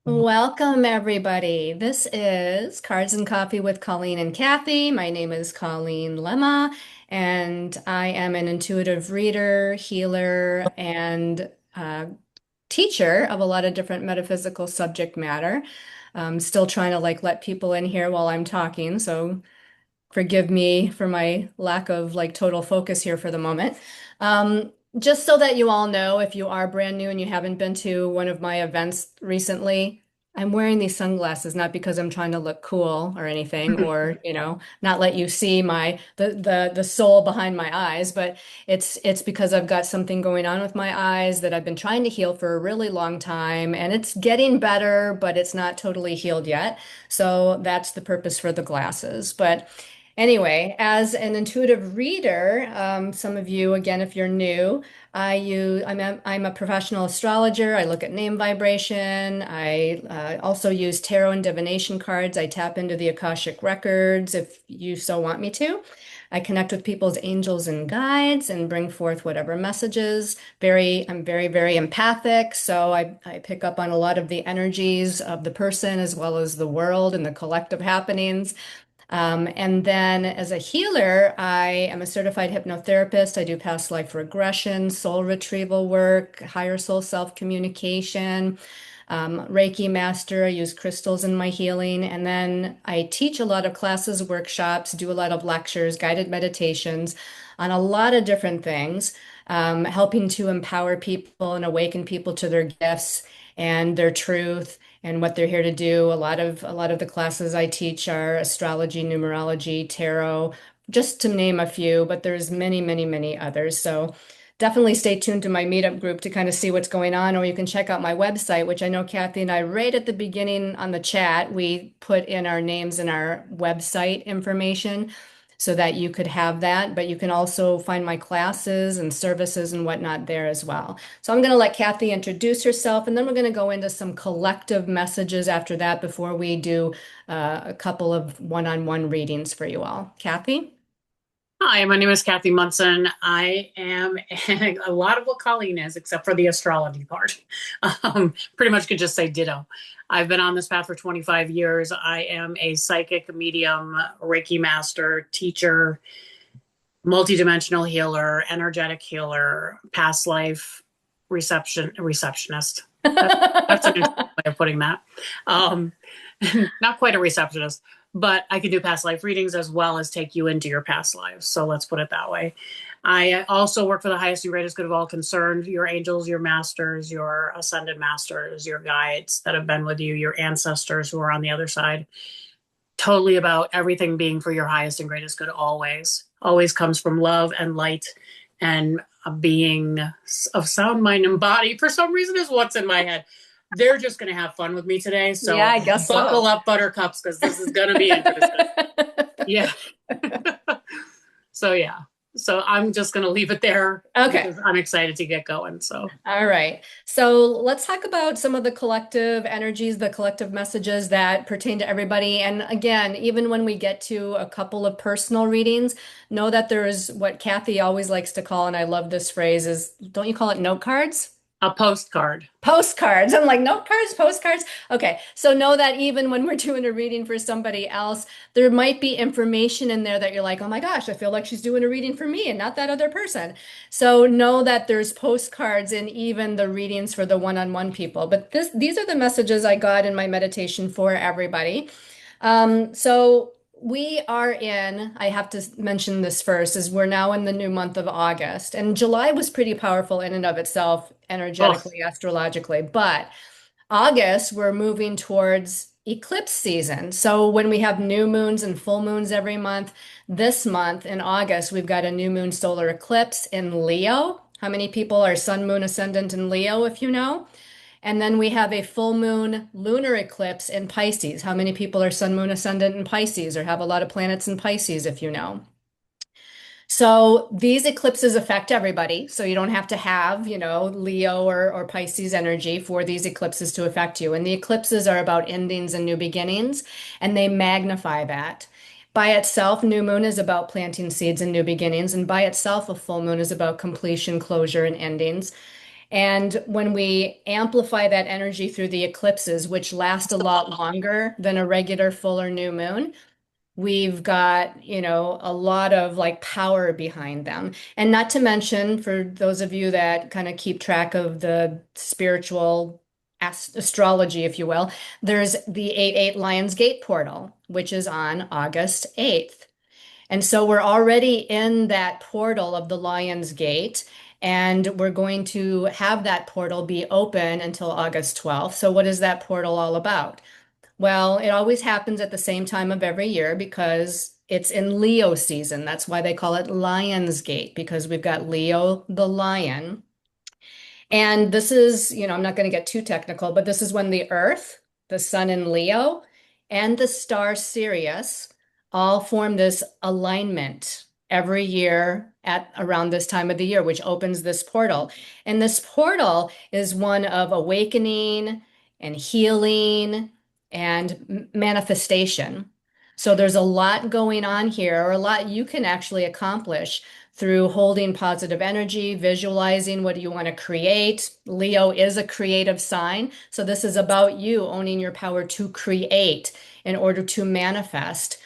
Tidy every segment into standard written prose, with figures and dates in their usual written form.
Welcome, everybody. This is Cards and Coffee with Colleen and Kathy. My name is Colleen Lemma, and I am an intuitive reader, healer, and teacher of a lot of different metaphysical subject matter. I'm still trying to let people in here while I'm talking, so forgive me for my lack of total focus here for the moment. Just so that you all know, if you are brand new and you haven't been to one of my events recently, I'm wearing these sunglasses not because I'm trying to look cool or anything, or not let you see the soul behind my eyes, but it's because I've got something going on with my eyes that I've been trying to heal for a really long time, and it's getting better, but it's not totally healed yet. So that's the purpose for the glasses. But anyway, as an intuitive reader, some of you, again, if you're new, I'm a professional astrologer. I look at name vibration. I also use tarot and divination cards. I tap into the Akashic records if you so want me to. I connect with people's angels and guides and bring forth whatever messages. I'm very, very empathic, so I pick up on a lot of the energies of the person as well as the world and the collective happenings. And then as a healer, I am a certified hypnotherapist. I do past life regression, soul retrieval work, higher soul self-communication, Reiki Master. I use crystals in my healing. And then I teach a lot of classes, workshops, do a lot of lectures, guided meditations on a lot of different things, helping to empower people and awaken people to their gifts and their truth and what they're here to do. A lot of the classes I teach are astrology, numerology, tarot, just to name a few, but there's many, many, many others. So definitely stay tuned to my meetup group to kind of see what's going on, or you can check out my website, which I know Kathy and I, right at the beginning on the chat, we put in our names and our website information so that you could have that, but you can also find my classes and services and whatnot there as well. So I'm going to let Kathy introduce herself, and then we're going to go into some collective messages after that before we do a couple of one-on-one readings for you all. Kathy? Hi, my name is Kathi Munson. I am a lot of what Colleen is, except for the astrology part. Pretty much could just say ditto. I've been on this path for 25 years. I am a psychic medium, Reiki Master, teacher, multidimensional healer, energetic healer, past life receptionist. That's an interesting way of putting that. Um, Not quite a receptionist, but I can do past life readings as well as take you into your past lives. So let's put it that way. I also work for the highest and greatest good of all concerned, your angels, your masters, your ascended masters, your guides that have been with you, your ancestors who are on the other side. Totally about everything being for your highest and greatest good always. Always comes from love and light and a being of sound mind and body. For some reason is what's in my head. They're just going to have fun with me today. Yeah, So I guess buckle so. up, buttercups, because this is going to be interesting. Yeah. So, yeah. So I'm just going to leave it there Okay. because I'm excited to get going. So, All right. So let's talk about some of the collective energies, the collective messages that pertain to everybody. And again, even when we get to a couple of personal readings, know that there is what Kathy always likes to call, and I love this phrase, is don't you call it note cards? a postcard. Postcards. I'm like, note cards, postcards. Okay. So know that even when we're doing a reading for somebody else, there might be information in there that you're like, oh my gosh, I feel like she's doing a reading for me and not that other person. So know that there's postcards in even the readings for the one-on-one people. But these are the messages I got in my meditation for everybody. So we are in, I have to mention this first, is we're now in the new month of August. And July was pretty powerful in and of itself, Oh, energetically, astrologically. But August, we're moving towards eclipse season. So when we have new moons and full moons every month, this month in August, we've got a new moon solar eclipse in Leo. How many people are sun, moon, ascendant in Leo, if you know? And then we have a full moon lunar eclipse in Pisces. How many people are sun, moon, ascendant in Pisces or have a lot of planets in Pisces, if you know? So these eclipses affect everybody. So you don't have to have, Leo or Pisces energy for these eclipses to affect you. And the eclipses are about endings and new beginnings, and they magnify that. By itself, new moon is about planting seeds and new beginnings. And by itself, a full moon is about completion, closure, and endings. And when we amplify that energy through the eclipses, which last a lot longer than a regular full or new moon, we've got, a lot of like power behind them. And not to mention, for those of you that kind of keep track of the spiritual astrology, if you will, there's the 8/8 Lions Gate portal, which is on August 8th. And so we're already in that portal of the Lion's Gate, and we're going to have that portal be open until August 12th. So, what is that portal all about? Well, it always happens at the same time of every year because it's in Leo season. That's why they call it Lion's Gate, because we've got Leo the lion. And this is, I'm not going to get too technical, but this is when the Earth, the Sun in Leo, and the star Sirius all form this alignment every year at around this time of the year, which opens this portal. And this portal is one of awakening and healing and manifestation. So there's a lot going on here, or a lot you can actually accomplish through holding positive energy, visualizing what do you want to create. Leo is a creative sign. So this is about you owning your power to create in order to manifest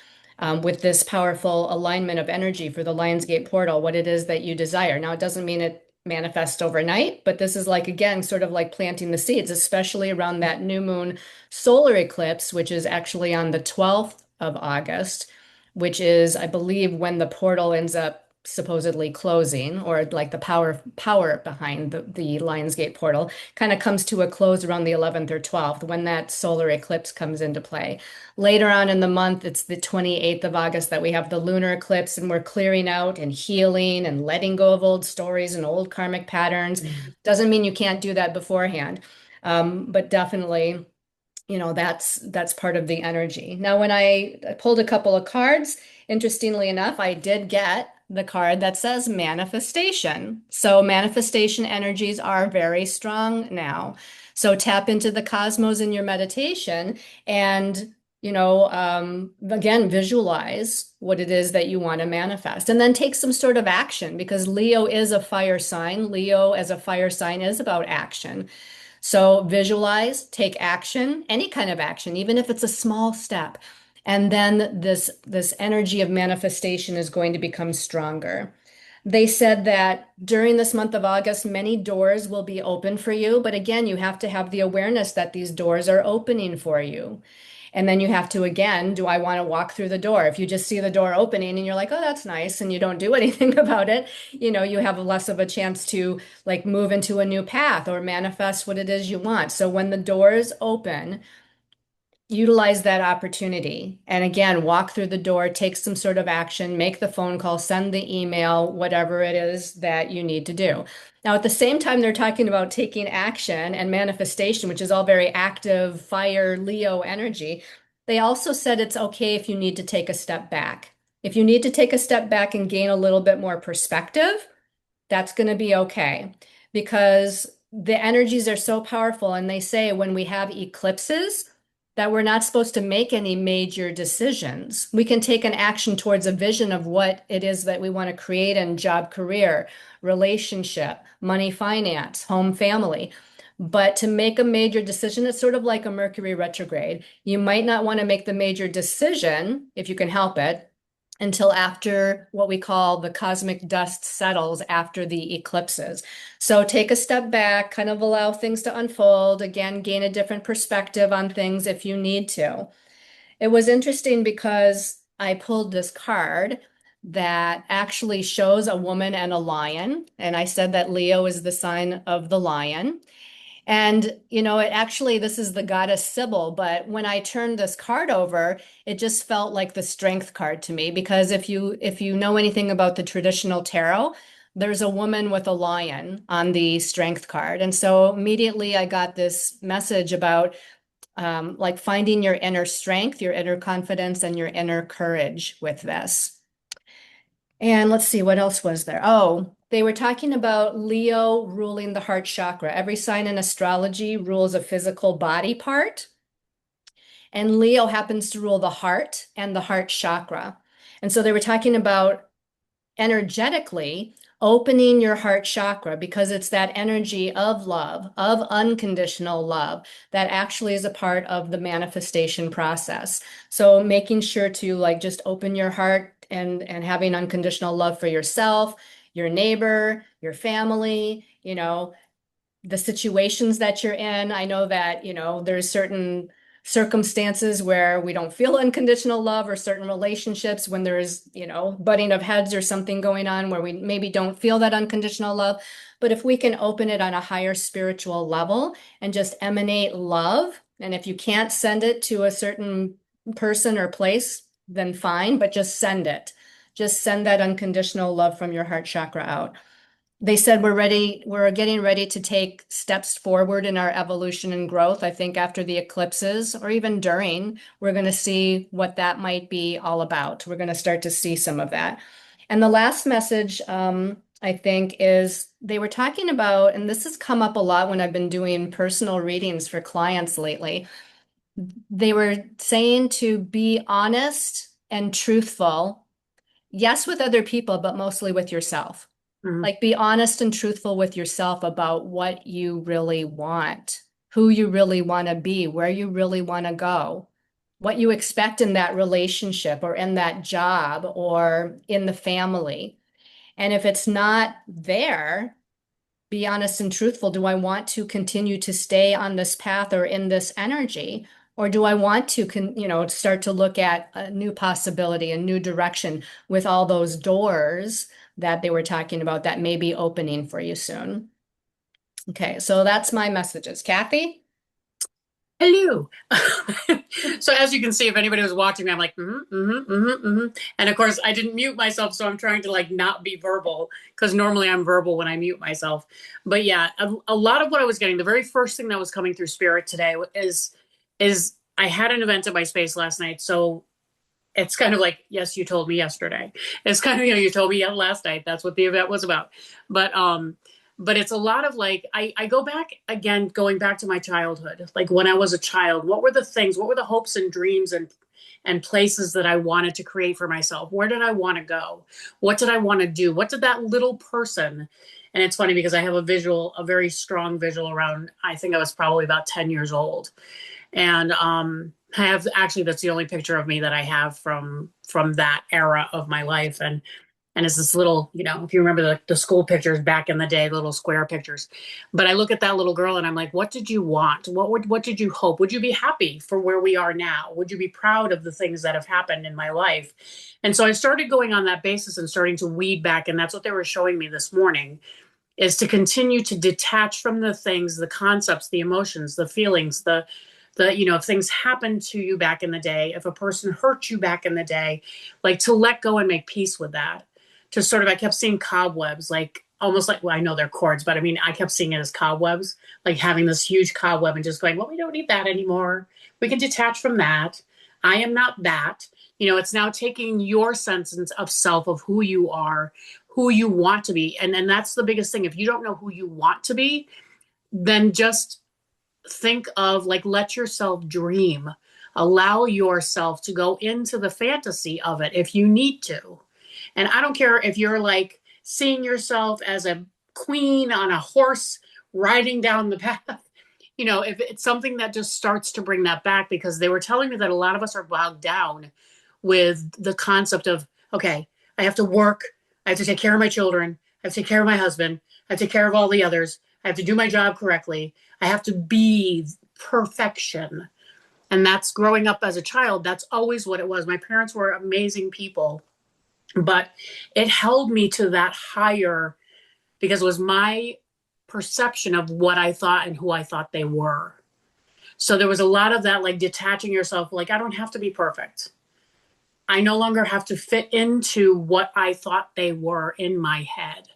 with this powerful alignment of energy for the Lionsgate portal, what it is that you desire. Now, it doesn't mean it manifests overnight, but this is like, again, sort of like planting the seeds, especially around that new moon solar eclipse, which is actually on the 12th of August, which is, I believe, when the portal ends up supposedly closing, or like the power behind the Lionsgate portal kind of comes to a close around the 11th or 12th when that solar eclipse comes into play. Later on in the month, it's the 28th of August that we have the lunar eclipse, and we're clearing out and healing and letting go of old stories and old karmic patterns. Doesn't mean you can't do that beforehand, but definitely that's part of the energy. Now, when I pulled a couple of cards, interestingly enough, I did get the card that says manifestation. So manifestation energies are very strong now. So tap into the cosmos in your meditation and again, visualize what it is that you want to manifest, and then take some sort of action, because Leo is a fire sign. Leo as a fire sign is about action. So visualize, take action, any kind of action, even if it's a small step. And then this energy of manifestation is going to become stronger. They said that during this month of August, many doors will be open for you. But again, you have to have the awareness that these doors are opening for you. And then you have to, again, do I want to walk through the door? If you just see the door opening and you're like, oh, that's nice, and you don't do anything about it, you have less of a chance to like move into a new path or manifest what it is you want. So when the doors open, utilize that opportunity. And again, walk through the door, take some sort of action, make the phone call, send the email, whatever it is that you need to do. Now, at the same time, they're talking about taking action and manifestation, which is all very active, fire, Leo energy. They also said it's okay if you need to take a step back. If you need to take a step back and gain a little bit more perspective, that's going to be okay, because the energies are so powerful. And they say when we have eclipses, that we're not supposed to make any major decisions. We can take an action towards a vision of what it is that we want to create in job, career, relationship, money, finance, home, family. But to make a major decision, it's sort of like a Mercury retrograde. You might not want to make the major decision, if you can help it, until after what we call the cosmic dust settles after the eclipses. So take a step back, kind of allow things to unfold. Again, gain a different perspective on things if you need to. It was interesting because I pulled this card that actually shows a woman and a lion. And I said that Leo is the sign of the lion. And, it actually, this is the goddess Sybil, but when I turned this card over, it just felt like the strength card to me, because if you know anything about the traditional tarot, there's a woman with a lion on the strength card. And so immediately I got this message about like finding your inner strength, your inner confidence, and your inner courage with this. And let's see, what else was there? Oh, they were talking about Leo ruling the heart chakra. Every sign in astrology rules a physical body part, and Leo happens to rule the heart and the heart chakra. And so they were talking about energetically opening your heart chakra because it's that energy of love, of unconditional love that actually is a part of the manifestation process. So making sure to like just open your heart and having unconditional love for yourself, your neighbor, your family, the situations that you're in. I know that, there's certain circumstances where we don't feel unconditional love or certain relationships when there's, butting of heads or something going on where we maybe don't feel that unconditional love. But if we can open it on a higher spiritual level and just emanate love, and if you can't send it to a certain person or place, then fine, but just send it. Just send that unconditional love from your heart chakra out. They said we're getting ready to take steps forward in our evolution and growth. I think after the eclipses or even during, we're going to see what that might be all about. We're going to start to see some of that. And the last message, I think, is they were talking about, and this has come up a lot when I've been doing personal readings for clients lately. They were saying to be honest and truthful, yes, with other people, but mostly with yourself. Mhm. Like, be honest and truthful with yourself about what you really want, who you really want to be, where you really want to go, what you expect in that relationship or in that job or in the family. And if it's not there, be honest and truthful. Do I want to continue to stay on this path or in this energy? Or do I want to, start to look at a new possibility, a new direction with all those doors that they were talking about that may be opening for you soon? Okay, so that's my messages. Kathi? Hello. So as you can see, if anybody was watching me, I'm like, and of course I didn't mute myself, so I'm trying to like not be verbal because normally I'm verbal when I mute myself. But yeah, a lot of what I was getting, the very first thing that was coming through spirit today is I had an event at my space last night, so it's kind of like, yes, you told me yesterday. It's kind of, you told me last night. That's what the event was about. But but it's a lot of like I go back again, going back to my childhood. Like when I was a child, what were the things, what were the hopes and dreams and places that I wanted to create for myself? Where did I want to go? What did I want to do? What did that little person, and it's funny because I have a very strong visual around, I think I was probably about 10 years old. And I have actually, that's the only picture of me that I have from that era of my life. And it's this little, if you remember the school pictures back in the day, the little square pictures. But I look at that little girl and I'm like, what did you want? What did you hope? Would you be happy for where we are now? Would you be proud of the things that have happened in my life? And so I started going on that basis and starting to weed back. And that's what they were showing me this morning, is to continue to detach from the things, the concepts, the emotions, the feelings, if things happened to you back in the day, if a person hurt you back in the day, like to let go and make peace with that. To sort of, I kept seeing cobwebs, like almost like, well, I know they're cords, but I mean, I kept seeing it as cobwebs, like having this huge cobweb and just going, well, we don't need that anymore. We can detach from that. I am not that. It's now taking your sense of self, of who you are, who you want to be. And that's the biggest thing. If you don't know who you want to be, then just think of, like, let yourself dream. Allow yourself to go into the fantasy of it if you need to. And I don't care if you're like seeing yourself as a queen on a horse riding down the path. If it's something that just starts to bring that back, because they were telling me that a lot of us are bogged down with the concept of, okay, I have to work, I have to take care of my children, I have to take care of my husband, I have to take care of all the others, I have to do my job correctly, I have to be perfection. And that's growing up as a child. That's always what it was. My parents were amazing people, but it held me to that higher because it was my perception of what I thought and who I thought they were. So there was a lot of that, like detaching yourself, like, I don't have to be perfect. I no longer have to fit into what I thought they were in my head.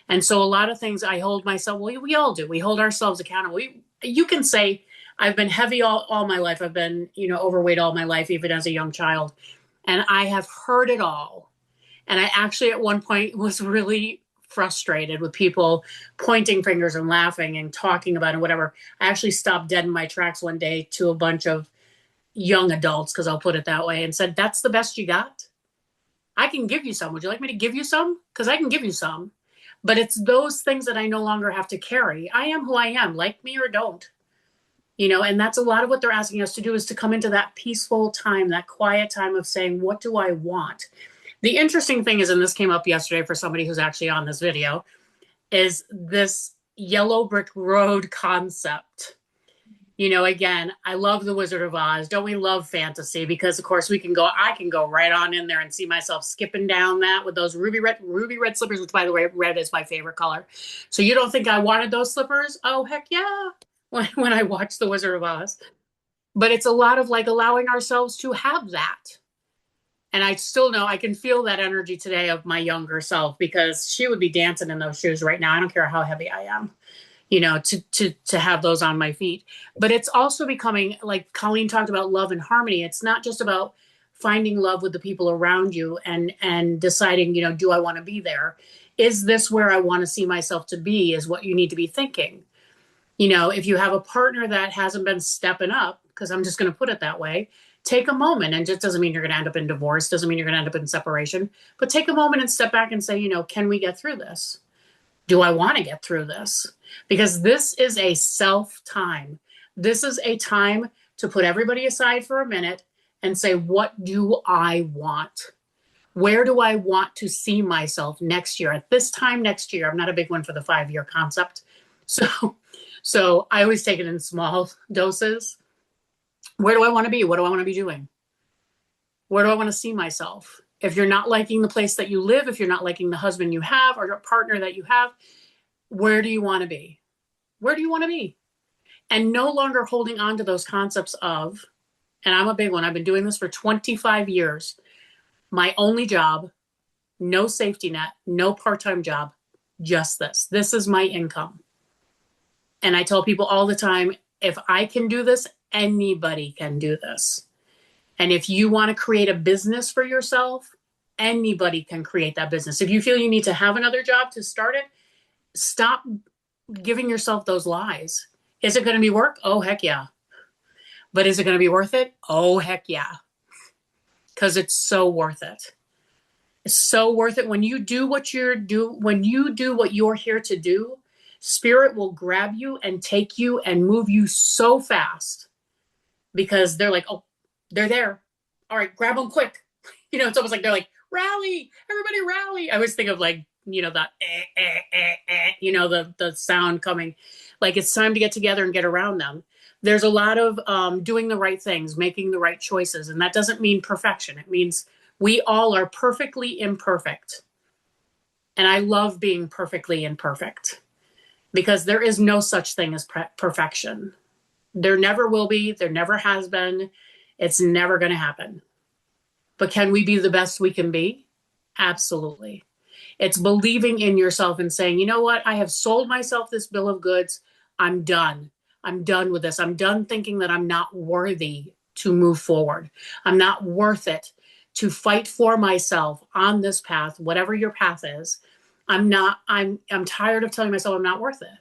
And so a lot of things I hold myself, well, we all do. We hold ourselves accountable. You can say, I've been heavy all my life. I've been, overweight all my life, even as a young child. And I have heard it all. And I actually at one point was really frustrated with people pointing fingers and laughing and talking about it, whatever. I actually stopped dead in my tracks one day to a bunch of young adults, because I'll put it that way, and said, that's the best you got? I can give you some. Would you like me to give you some? Because I can give you some. But it's those things that I no longer have to carry. I am who I am, like me or don't. And that's a lot of what they're asking us to do, is to come into that peaceful time, that quiet time of saying, what do I want? The interesting thing is, and this came up yesterday for somebody who's actually on this video, is this yellow brick road concept. Again, I love the Wizard of Oz. Don't we love fantasy? Because of course I can go right on in there and see myself skipping down that with those ruby red slippers, which by the way, red is my favorite color. So you don't think I wanted those slippers? Oh, heck yeah. When I watched the Wizard of Oz. But it's a lot of like allowing ourselves to have that. And I still know I can feel that energy today of my younger self, because she would be dancing in those shoes right now. I don't care how heavy I am, to have those on my feet. But it's also becoming, like Colleen talked about, love and harmony. It's not just about finding love with the people around you and deciding, do I want to be there? Is this where I want to see myself to be, is what you need to be thinking. If you have a partner that hasn't been stepping up, because I'm just going to put it that way, take a moment. And it doesn't mean you're going to end up in divorce, doesn't mean you're going to end up in separation, but take a moment and step back and say, can we get through this? Do I want to get through this? Because this is a self time. This is a time to put everybody aside for a minute and say, what do I want? Where do I want to see myself next year? At this time next year, I'm not a big one for the 5-year concept. So I always take it in small doses. Where do I want to be? What do I want to be doing? Where do I want to see myself? If you're not liking the place that you live, if you're not liking the husband you have or a partner that you have, where do you want to be? Where do you want to be? And no longer holding on to those concepts of, and I'm a big one, I've been doing this for 25 years. My only job, no safety net, no part-time job, just this. This is my income. And I tell people all the time, if I can do this, anybody can do this. And if you want to create a business for yourself, anybody can create that business. If you feel you need to have another job to start it, stop giving yourself those lies. Is it going to be work? Oh, heck yeah. But is it going to be worth it? Oh, heck yeah. Because it's so worth it. It's so worth it. When you do what you're here to do, spirit will grab you and take you and move you so fast, because they're like, oh, they're there. All right, grab them quick. It's almost like they're like, rally, everybody rally. I always think of like, that, the sound coming. Like it's time to get together and get around them. There's a lot of doing the right things, making the right choices. And that doesn't mean perfection. It means we all are perfectly imperfect. And I love being perfectly imperfect, because there is no such thing as perfection. There never will be. There never has been. It's never going to happen. But can we be the best we can be? Absolutely. It's believing in yourself and saying, you know what? I have sold myself this bill of goods. I'm done. I'm done with this. I'm done thinking that I'm not worthy to move forward. I'm not worth it to fight for myself on this path, whatever your path is. I'm tired of telling myself I'm not worth it,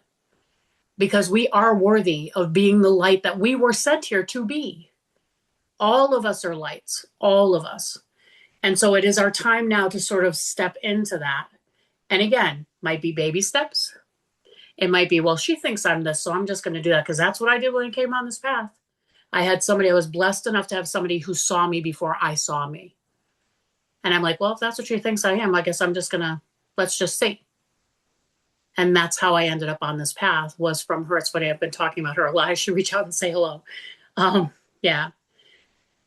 because we are worthy of being the light that we were sent here to be. All of us are lights, all of us. And so it is our time now to sort of step into that. And again, might be baby steps. It might be, well, she thinks I'm this, so I'm just going to do that, because that's what I did when I came on this path. I was blessed enough to have somebody who saw me before I saw me. And I'm like, well, if that's what she thinks I am, I guess I'm just going to, let's just see. And that's how I ended up on this path, was from her. It's funny, I've been talking about her a lot. I should reach out and say hello. Yeah.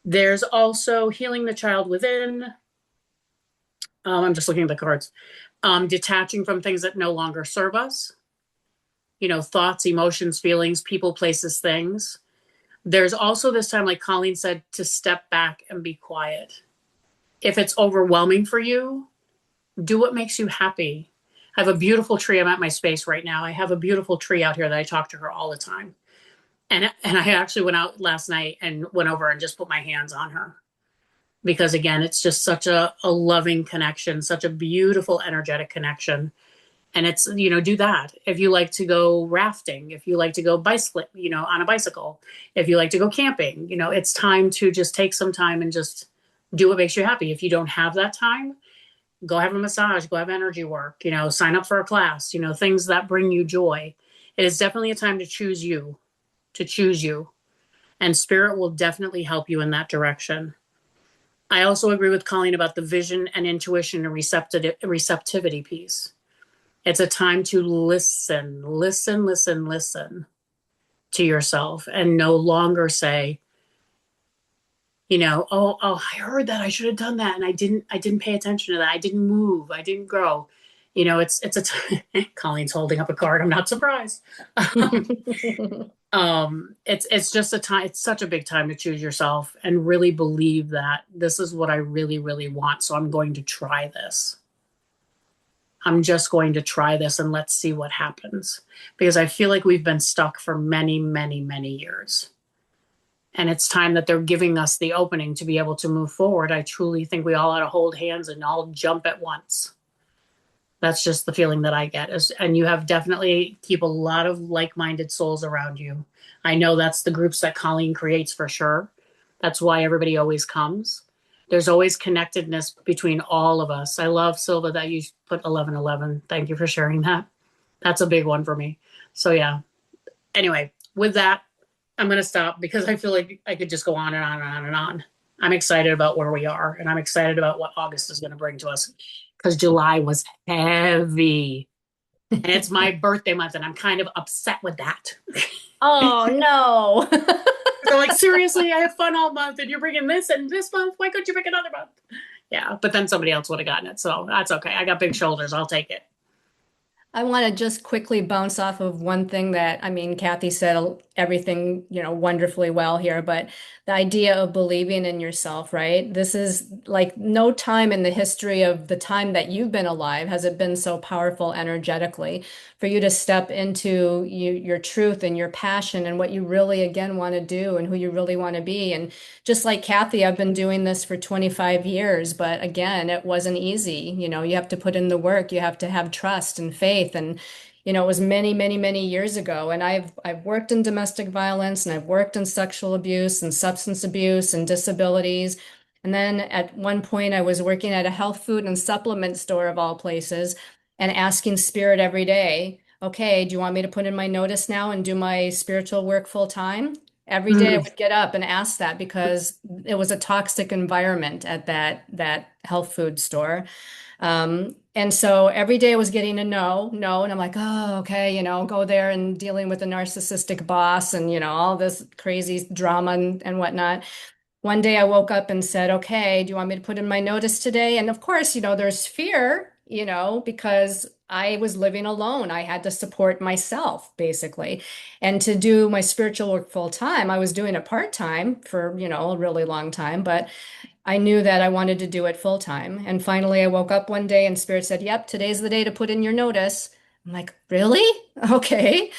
There's also healing the child within. I'm just looking at the cards. Detaching from things that no longer serve us. Thoughts, emotions, feelings, people, places, things. There's also this time, like Colleen said, to step back and be quiet. If it's overwhelming for you, do what makes you happy. I have a beautiful tree. I'm at my space right now. I have a beautiful tree out here that I talk to her all the time. And I actually went out last night and went over and just put my hands on her. Because again, it's just such a loving connection, such a beautiful energetic connection. And it's, do that. If you like to go rafting, if you like to go bicycling, on a bicycle, if you like to go camping, it's time to just take some time and just do what makes you happy. If you don't have that time, Go have a massage, go have energy work, sign up for a class, things that bring you joy. It is definitely a time to choose you, and spirit will definitely help you in that direction. I also agree with Colleen about the vision and intuition and receptivity piece. It's a time to listen, listen, listen, listen to yourself and no longer say, oh, I heard that I should have done that and I didn't pay attention to that. I didn't move. I didn't grow. It's a time. Colleen's holding up a card. I'm not surprised. It's just a time. It's such a big time to choose yourself and really believe that this is what I really, really want. So I'm going to try this. I'm just going to try this and let's see what happens. Because I feel like we've been stuck for many, many, many years. And it's time that they're giving us the opening to be able to move forward. I truly think we all ought to hold hands and all jump at once. That's just the feeling that I get. And you have definitely keep a lot of like-minded souls around you. I know that's the groups that Colleen creates for sure. That's why everybody always comes. There's always connectedness between all of us. I love, Silva, that you put 1111. Thank you for sharing that. That's a big one for me. So yeah. Anyway, with that, I'm going to stop because I feel like I could just go on and on and on and on. I'm excited about where we are, and I'm excited about what August is going to bring to us because July was heavy. And it's my birthday month, and I'm kind of upset with that. Oh no. They're like, seriously, I have fun all month, and you're bringing this and this month. Why couldn't you pick another month? Yeah, but then somebody else would have gotten it, so that's okay. I got big shoulders. I'll take it. I want to just quickly bounce off of one thing that, I mean, Kathi said everything, wonderfully well here, but the idea of believing in yourself, right? This is like no time in the history of the time that you've been alive has it been so powerful energetically for you to step into your truth and your passion and what you really, again, want to do and who you really want to be. And just like Kathi, I've been doing this for 25 years, but again, it wasn't easy. You have to put in the work, you have to have trust and faith. And, it was many, many, many years ago. And I've worked in domestic violence and I've worked in sexual abuse and substance abuse and disabilities. And then at one point, I was working at a health food and supplement store of all places and asking spirit every day, okay, do you want me to put in my notice now and do my spiritual work full time? Every day I Mm. would get up and ask that because it was a toxic environment at that health food store. And so every day I was getting a no, no, and I'm like, oh, okay, go there and dealing with a narcissistic boss and all this crazy drama and whatnot. One day I woke up and said, okay, do you want me to put in my notice today? And of course, there's fear, because I was living alone. I had to support myself, basically. And to do my spiritual work full time, I was doing it part time for, a really long time, but I knew that I wanted to do it full time. And finally, I woke up one day and Spirit said, yep, today's the day to put in your notice. I'm like, really? Okay.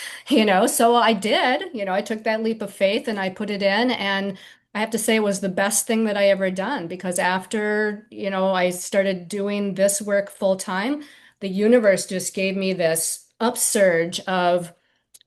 So I did. I took that leap of faith and I put it in. And I have to say it was the best thing that I ever done because after, I started doing this work full time, the universe just gave me this upsurge of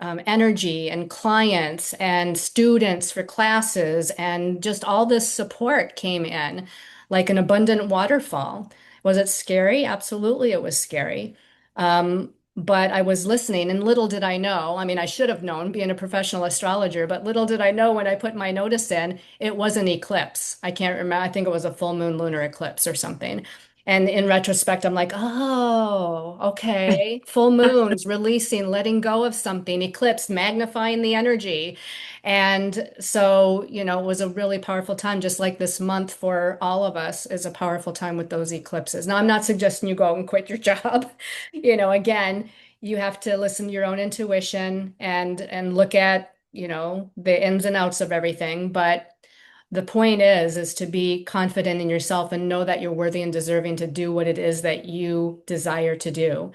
energy and clients and students for classes, and just all this support came in like an abundant waterfall. Was it scary? Absolutely, it was scary. But I was listening, and little did I know. I mean, I should have known being a professional astrologer, but little did I know when I put my notice in, it was an eclipse. I can't remember. I think it was a full moon lunar eclipse or something. And in retrospect, I'm like, oh, okay. Full moons, releasing, letting go of something, eclipse, magnifying the energy. And so, it was a really powerful time, just like this month for all of us is a powerful time with those eclipses. Now, I'm not suggesting you go out and quit your job. Again, you have to listen to your own intuition and look at, the ins and outs of everything. But the point is to be confident in yourself and know that you're worthy and deserving to do what it is that you desire to do,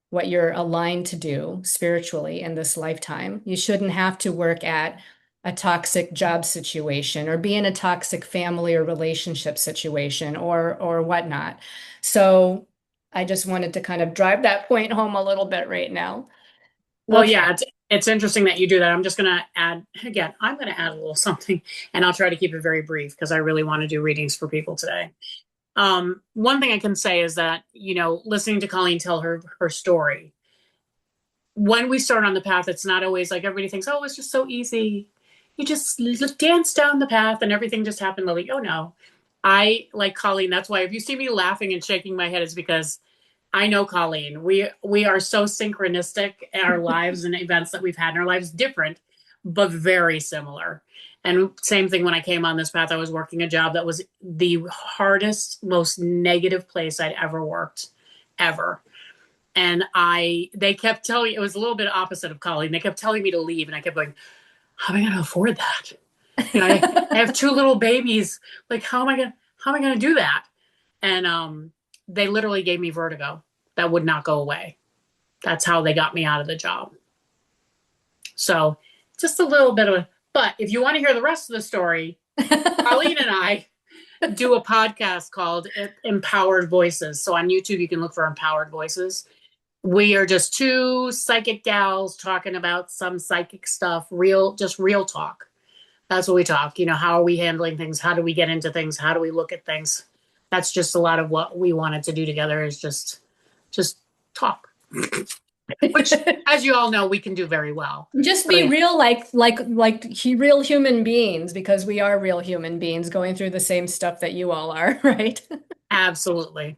what you're aligned to do spiritually in this lifetime. You shouldn't have to work at a toxic job situation or be in a toxic family or relationship situation or whatnot. So I just wanted to kind of drive that point home a little bit right now. Well, Okay. yeah, it's interesting that you do that. I'm just going to add again. I'm going to add a little something, and I'll try to keep it very brief because I really want to do readings for people today. One thing I can say is that, listening to Colleen tell her story, when we start on the path, it's not always like everybody thinks, oh, it's just so easy. You just dance down the path and everything just happened. Like, oh no. I like Colleen. That's why if you see me laughing and shaking my head, it's because I know Colleen. We are so synchronistic in our lives and events that we've had in our lives, different, but very similar. And same thing when I came on this path, I was working a job that was the hardest, most negative place I'd ever worked, ever. And they kept telling, it was a little bit opposite of Colleen. They kept telling me to leave, and I kept going, how am I going to afford that? I have two little babies. Like, how am I going to do that? And they literally gave me vertigo that would not go away. That's how they got me out of the job. So just a little bit of, but if you want to hear the rest of the story, Colleen and I do a podcast called Empowered Voices. So on YouTube, you can look for Empowered Voices. We are just two psychic gals talking about some psychic stuff, just real talk. That's what we talk. How are we handling things? How do we get into things? How do we look at things? That's just a lot of what we wanted to do together, is just talk. Which, as you all know, we can do very well. Just be real, real human beings, because we are real human beings going through the same stuff that you all are, right? Absolutely.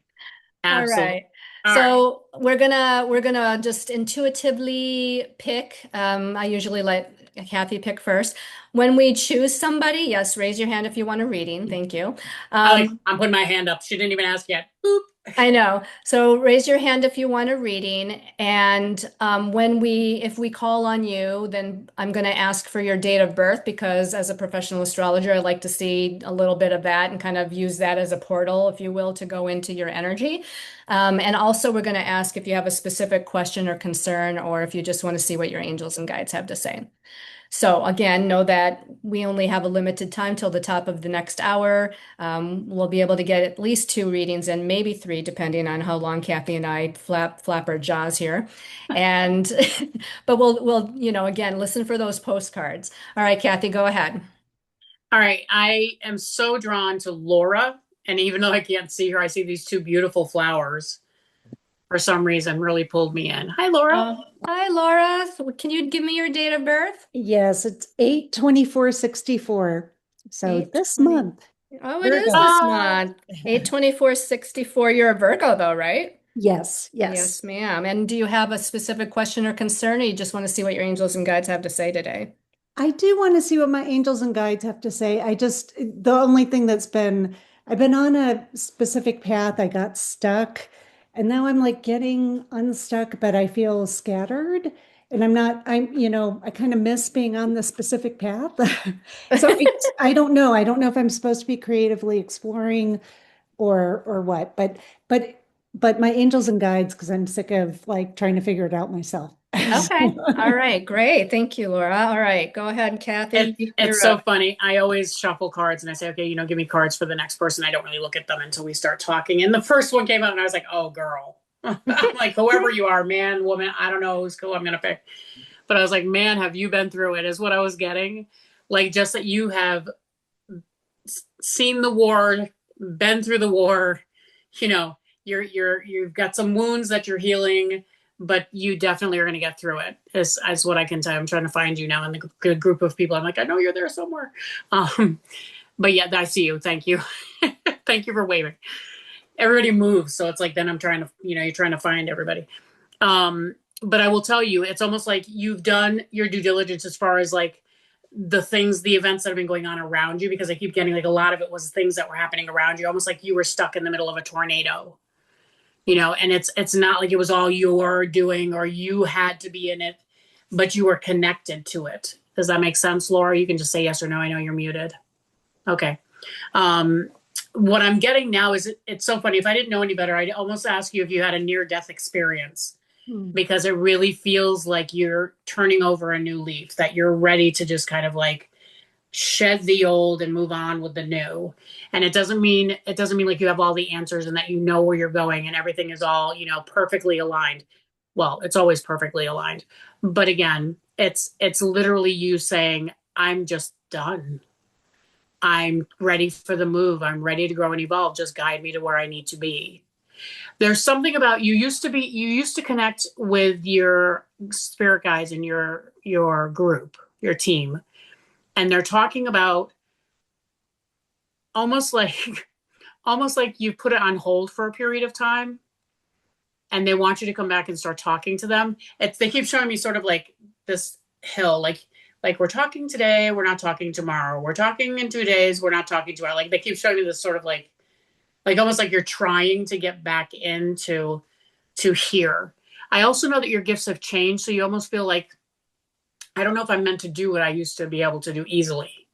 All Absolutely. right. All right. So we're gonna just intuitively pick. I usually let Kathy pick first. When we choose somebody, yes, raise your hand if you want a reading. Thank you. I'm putting my hand up. She didn't even ask yet. Boop. I know. So raise your hand if you want a reading. And if we call on you, then I'm going to ask for your date of birth, because as a professional astrologer, I like to see a little bit of that and kind of use that as a portal, if you will, to go into your energy. And also, we're going to ask if you have a specific question or concern, or if you just want to see what your angels and guides have to say. So again, know that we only have a limited time till the top of the next hour. We'll be able to get at least two readings and maybe three, depending on how long Kathy and I flap our jaws here. And but we'll again, listen for those postcards. All right, Kathy, go ahead. All right. I am so drawn to Laura. And even though I can't see her, I see these two beautiful flowers for some reason really pulled me in. Hi, Laura. Hi, Laura. So can you give me your date of birth? Yes, it's 8/24/64. So this 8/20. month, Oh, it is Virgo. this month. 8/24/64. You're a Virgo, though, right? Yes, Yes, yes. ma'am. And do you have a specific question or concern, or you just want to see what your angels and guides have to say today? I do want to see what my angels and guides have to say. The only thing I've been on a specific path. I got stuck, and now I'm like getting unstuck, but I feel scattered. And I kind of miss being on the specific path. So I don't know. I don't know if I'm supposed to be creatively exploring or what, but but my angels and guides, because I'm sick of like trying to figure it out myself. Okay. All right. Great. Thank you, Laura. All right. Go ahead, Kathy. It's You're so up. funny. I always shuffle cards and I say, okay, give me cards for the next person. I don't really look at them until we start talking. And the first one came out and I was like, oh, girl. I'm like, whoever you are, man, woman, I don't know who I'm going to pick. But I was like, man, have you been through it, is what I was getting. Like, just that you have seen the war, been through the war, you know, you've got some wounds that you're healing, but you definitely are going to get through it. Is what I can tell. I'm trying to find you now in the good group of people. I'm like, I know you're there somewhere. Um, but yeah, I see you. Thank you. Thank you for waving. Everybody moves, so it's like then I'm trying to, you're trying to find everybody. But I will tell you, it's almost like you've done your due diligence as far as like the events that have been going on around you, because I keep getting like a lot of it was things that were happening around you, almost like you were stuck in the middle of a tornado, and it's not like it was all your doing or you had to be in it, but you were connected to it. Does that make sense, Laura? You can just say yes or no. I know you're muted. Okay. What I'm getting now is it's so funny. If I didn't know any better, I'd almost ask you if you had a near-death experience, because it really feels like you're turning over a new leaf, that you're ready to just kind of like shed the old and move on with the new. And it doesn't mean like you have all the answers and that you know where you're going and everything is all, perfectly aligned. Well, it's always perfectly aligned. But again, it's literally you saying, I'm just done. I'm ready for the move. I'm ready to grow and evolve. Just guide me to where I need to be. There's something about you used to connect with your spirit guides in your group, your team, and they're talking about almost like almost like you put it on hold for a period of time and they want you to come back and start talking to them. They keep showing me sort of like this hill, like we're talking today, we're not talking tomorrow. We're talking in 2 days, we're not talking tomorrow. Like they keep showing me this sort of like almost like you're trying to get back into to here. I also know that your gifts have changed, so you almost feel like I don't know if I'm meant to do what I used to be able to do easily.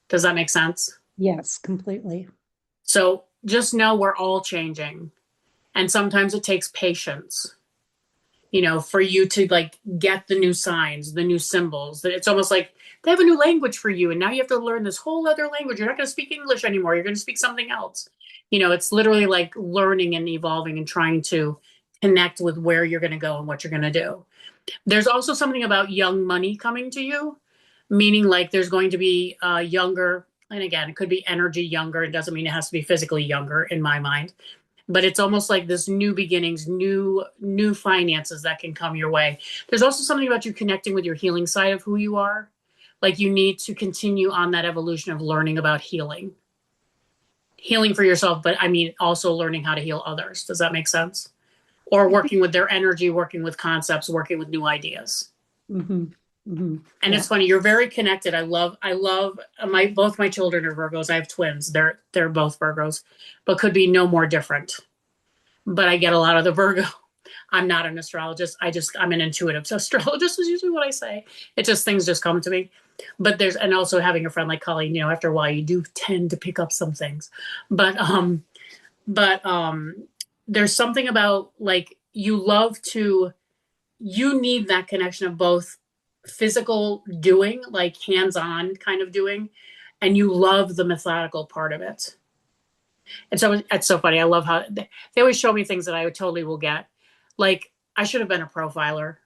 Does that make sense? Yes, completely. So just know we're all changing. And sometimes it takes patience, for you to like get the new signs, the new symbols. That it's almost like they have a new language for you. And now you have to learn this whole other language. You're not going to speak English anymore. You're going to speak something else. It's literally like learning and evolving and trying to connect with where you're going to go and what you're going to do. There's also something about young money coming to you, meaning like there's going to be younger, and again, it could be energy younger. It doesn't mean it has to be physically younger in my mind, but it's almost like this new beginnings, new finances that can come your way. There's also something about you connecting with your healing side of who you are. Like you need to continue on that evolution of learning about healing for yourself, but I mean, also learning how to heal others. Does that make sense? Or working with their energy, working with concepts, working with new ideas. Mm-hmm. Mm-hmm. And Yeah. it's funny, you're very connected. I love both my children are Virgos. I have twins. They're both Virgos, but could be no more different. But I get a lot of the Virgo. I'm not an astrologist. I'm an intuitive. So astrologist is usually what I say. Things just come to me. But and also having a friend like Colleen, after a while you do tend to pick up some things. But there's something about like you need that connection of both physical doing, like hands-on kind of doing, and you love the methodical part of it. And so it's so funny. I love how they always show me things that I totally will get. Like I should have been a profiler.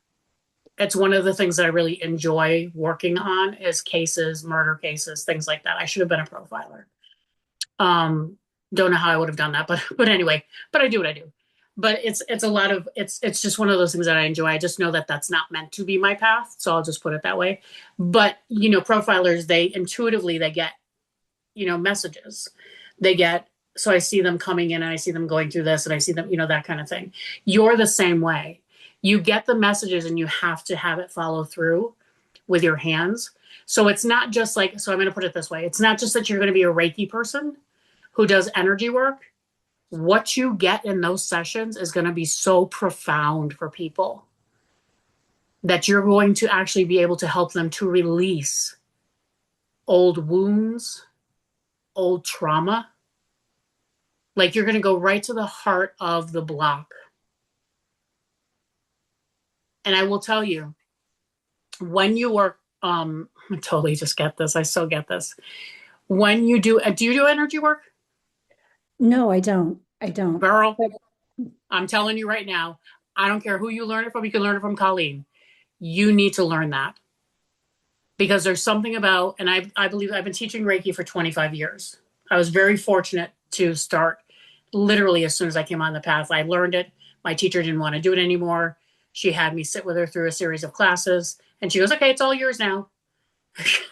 It's one of the things that I really enjoy working on is cases, murder cases, things like that. I should have been a profiler. Don't know how I would have done that, but anyway, but I do what I do. But it's just one of those things that I enjoy. I just know that that's not meant to be my path, so I'll just put it that way. But profilers, they intuitively they get messages. They get so I see them coming in and I see them going through this and I see them that kind of thing. You're the same way. You get the messages and you have to have it follow through with your hands. So it's not just like so I'm going to put it this way. It's not just that you're going to be a Reiki person who does energy work. What you get in those sessions is going to be so profound for people that you're going to actually be able to help them to release old wounds, old trauma. Like you're going to go right to the heart of the block. And I will tell you, when you work, I totally just get this. I still get this. When you do you do energy work? No, I don't. I don't. Girl, But I'm telling you right now, I don't care who you learn it from. You can learn it from Colleen. You need to learn that. Because there's something about, and I believe I've been teaching Reiki for 25 years. I was very fortunate to start literally as soon as I came on the path. I learned it. My teacher didn't want to do it anymore. She had me sit with her through a series of classes. And she goes, okay, it's all yours now.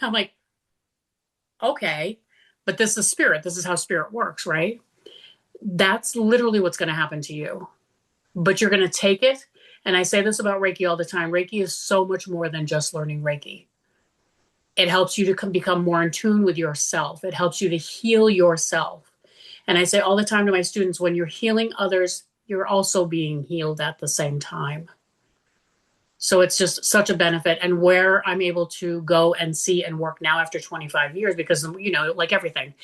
I'm like, okay, but this is spirit. This is how spirit works, right? That's literally what's going to happen to you. But you're going to take it. And I say this about Reiki all the time. Reiki is so much more than just learning Reiki. It helps you to become more in tune with yourself. It helps you to heal yourself. And I say all the time to my students, when you're healing others, you're also being healed at the same time. So it's just such a benefit. And where I'm able to go and see and work now after 25 years, because, like everything,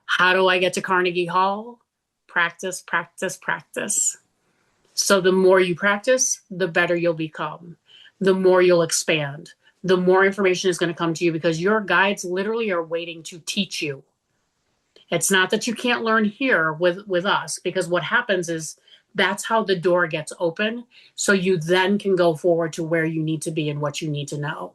how do I get to Carnegie Hall? Practice, practice, practice. So the more you practice, the better you'll become. The more you'll expand. The more information is going to come to you because your guides literally are waiting to teach you. It's not that you can't learn here with us, because what happens is that's how the door gets open. So you then can go forward to where you need to be and what you need to know.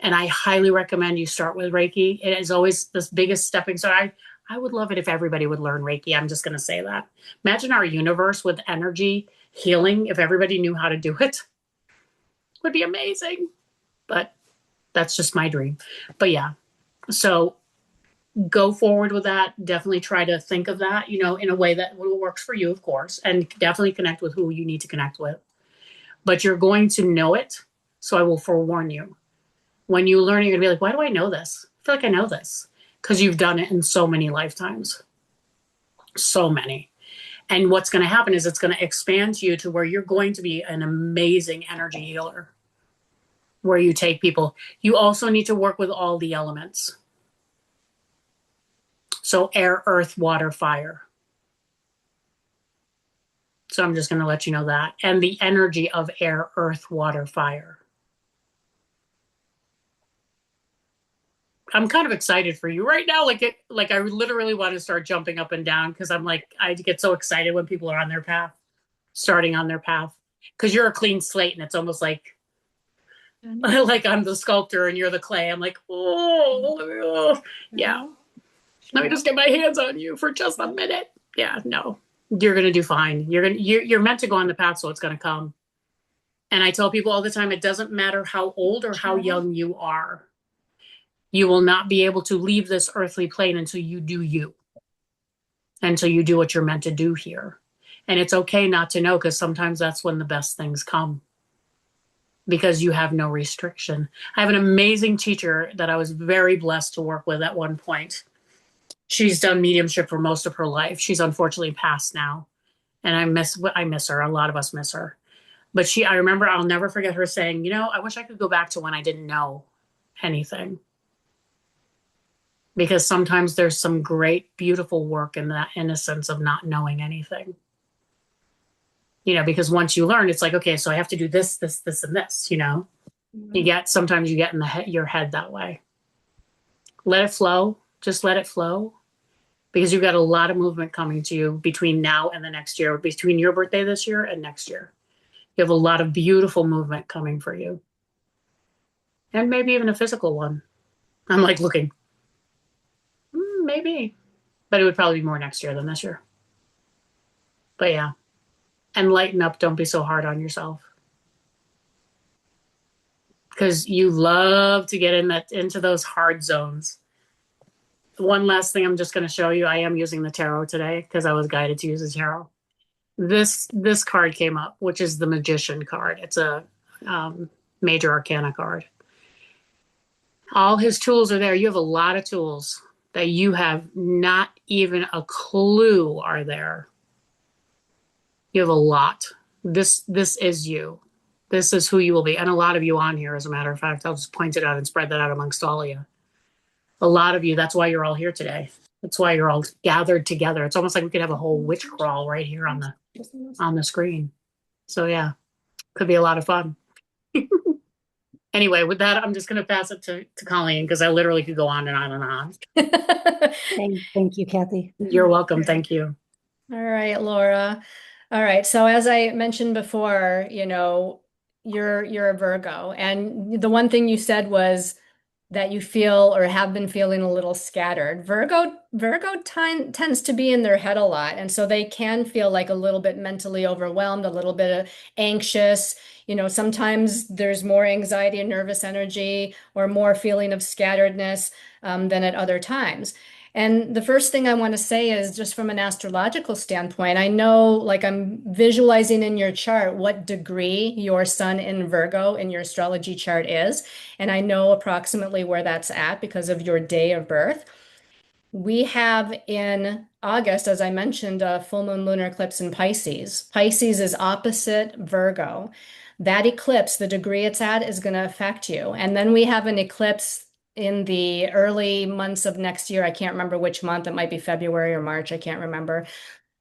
And I highly recommend you start with Reiki. It is always the biggest stepping stone. I would love it if everybody would learn Reiki. I'm just going to say that. Imagine our universe with energy healing. If everybody knew how to do it, it would be amazing. But that's just my dream. But yeah, so go forward with that. Definitely try to think of that, in a way that works for you, of course, and definitely connect with who you need to connect with. But you're going to know it. So I will forewarn you. When you learn, you're going to be like, why do I know this? I feel like I know this because you've done it in so many lifetimes. So many. And what's going to happen is it's going to expand you to where you're going to be an amazing energy healer, where you take people. You also need to work with all the elements. So air, earth, water, fire. So I'm just going to let you know that. And the energy of air, earth, water, fire. I'm kind of excited for you right now. Like I literally want to start jumping up and down because I'm like, I get so excited when people are on their path, starting on their path. Because you're a clean slate and it's almost like I'm the sculptor and you're the clay. I'm like, oh, yeah. Let me just get my hands on you for just a minute. Yeah, no. You're gonna do fine. You're meant to go on the path, so it's gonna come. And I tell people all the time, it doesn't matter how old or how young you are. You will not be able to leave this earthly plane until you do you. Until you do what you're meant to do here. And it's okay not to know, because sometimes that's when the best things come. Because you have no restriction. I have an amazing teacher that I was very blessed to work with at one point. She's done mediumship for most of her life. She's unfortunately passed now. And I miss her. A lot of us miss her. But I remember, I'll never forget her saying, I wish I could go back to when I didn't know anything. Because sometimes there's some great, beautiful work in that innocence of not knowing anything. Because once you learn, it's like, okay, so I have to do this, this, this, and this, Sometimes you get in your head that way. Let it flow. Just let it flow. Because you've got a lot of movement coming to you between now and the next year, between your birthday this year and next year. You have a lot of beautiful movement coming for you. And maybe even a physical one. I'm like looking, maybe. But it would probably be more next year than this year. But yeah. And lighten up. Don't be so hard on yourself. Because you love to get into those hard zones. One last thing I'm just going to show you. I am using the tarot today because I was guided to use the tarot. This card came up, which is the Magician card. It's a major arcana card. All his tools are there. You have a lot of tools that you have not even a clue are there. You have a lot. This is you. This is who you will be. And a lot of you on here, as a matter of fact. I'll just point it out and spread that out amongst all of you. A lot of you, that's why you're all here today. That's why you're all gathered together. It's almost like we could have a whole witch crawl right here on the screen. So yeah, could be a lot of fun. Anyway, with that, I'm just going to pass it to Colleen because I literally could go on and on and on. Thank you, Kathi. You're welcome. Thank you. All right, Laura. All right. So as I mentioned before, you're a Virgo, and the one thing you said was that you feel or have been feeling a little scattered. Virgo tends to be in their head a lot, and so they can feel like a little bit mentally overwhelmed, a little bit anxious. Sometimes there's more anxiety and nervous energy or more feeling of scatteredness than at other times. And the first thing I want to say is just from an astrological standpoint, I know, like, I'm visualizing in your chart what degree your sun in Virgo in your astrology chart is. And I know approximately where that's at because of your day of birth. We have in August, as I mentioned, a full moon lunar eclipse in Pisces. Pisces is opposite Virgo. That eclipse, the degree it's at, is going to affect you. And then we have an eclipse in the early months of next year. I can't remember which month. It might be February or March. I can't remember.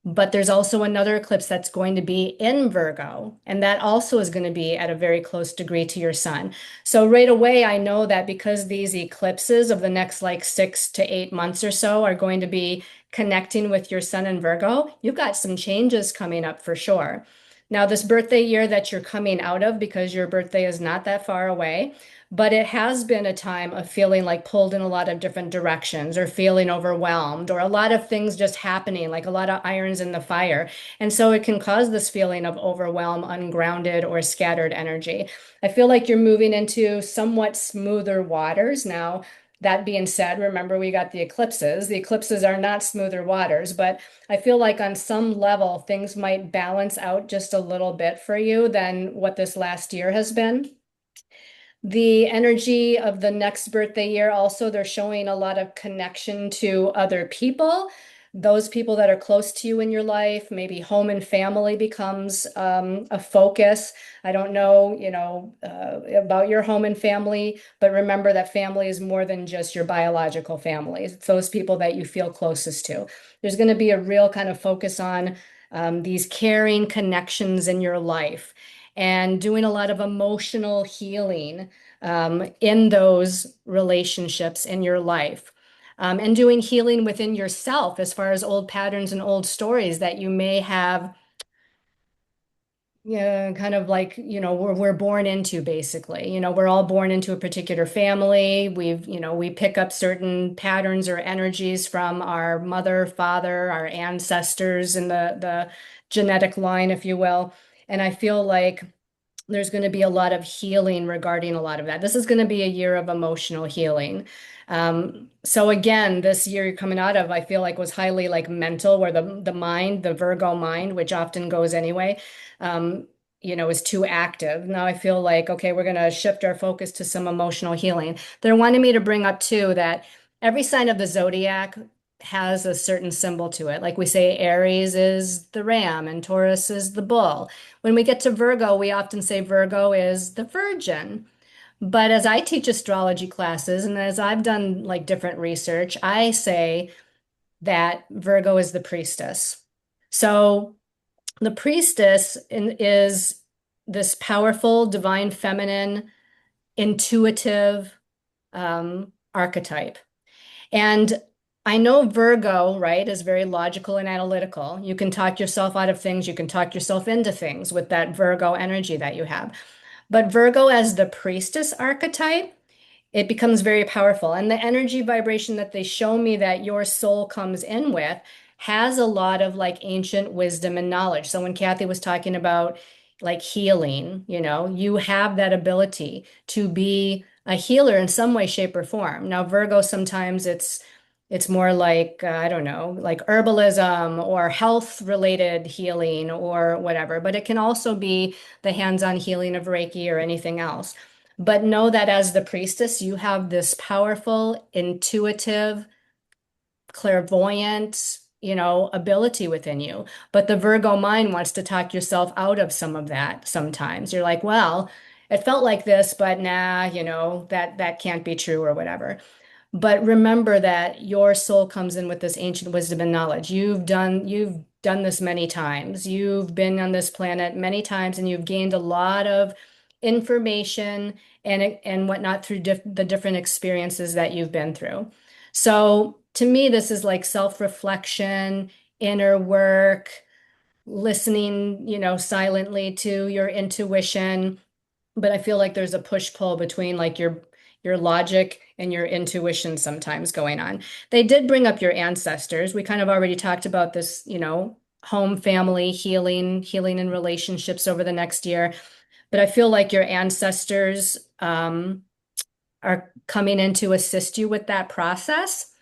But there's also another eclipse that's going to be in Virgo, and that also is going to be at a very close degree to your sun. So right away, I know that because these eclipses of the next like 6 to 8 months or so are going to be connecting with your sun in Virgo, you've got some changes coming up for sure. Now, this birthday year that you're coming out of, because your birthday is not that far away, But it has been a time of feeling like pulled in a lot of different directions or feeling overwhelmed or a lot of things just happening, like a lot of irons in the fire. And so it can cause this feeling of overwhelm, ungrounded, or scattered energy. I feel like you're moving into somewhat smoother waters now. That being said, remember we got the eclipses. The eclipses are not smoother waters, but I feel like on some level things might balance out just a little bit for you than what this last year has been. The energy of the next birthday year, also, they're showing a lot of connection to other people, those people that are close to you in your life. Maybe home and family becomes a focus. I don't know, about your home and family, but remember that family is more than just your biological family. It's those people that you feel closest to. There's going to be a real kind of focus on these caring connections in your life and doing a lot of emotional healing in those relationships in your life. And doing healing within yourself as far as old patterns and old stories that you may have, yeah, kind of like, we're born into basically. We're all born into a particular family. We pick up certain patterns or energies from our mother, father, our ancestors in the genetic line, if you will. And I feel like there's going to be a lot of healing regarding a lot of that. This is going to be a year of emotional healing. So again, this year you're coming out of, I feel like was highly like mental, where the mind, the Virgo mind, which often goes anyway, um, is too active. Now I feel like, okay, we're going to shift our focus to some emotional healing. They're wanting me to bring up too that every sign of the zodiac has a certain symbol to it. Like we say, Aries is the ram and Taurus is the bull. When we get to Virgo, we often say Virgo is the virgin. But as I teach astrology classes and as I've done like different research, I say that Virgo is the priestess. So the priestess is this powerful, divine, feminine, intuitive archetype. And I know Virgo, right, is very logical and analytical. You can talk yourself out of things, you can talk yourself into things with that Virgo energy that you have. But Virgo as the priestess archetype, it becomes very powerful. And the energy vibration that they show me that your soul comes in with has a lot of like ancient wisdom and knowledge. So when Kathi was talking about like healing, you have that ability to be a healer in some way, shape, or form. Now, Virgo, sometimes it's more like, I don't know, like herbalism or health related healing or whatever, but it can also be the hands-on healing of Reiki or anything else. But know that as the priestess, you have this powerful, intuitive, clairvoyant, ability within you. But the Virgo mind wants to talk yourself out of some of that sometimes. You're like, well, it felt like this, but nah, that can't be true or whatever. But remember that your soul comes in with this ancient wisdom and knowledge. You've done this many times. You've been on this planet many times and you've gained a lot of information and whatnot through the different experiences that you've been through. So to me, this is like self-reflection, inner work, listening, silently to your intuition, but I feel like there's a push-pull between like your logic and your intuition sometimes going on. They did bring up your ancestors. We kind of already talked about this, home, family, healing and relationships over the next year. But I feel like your ancestors are coming in to assist you with that process.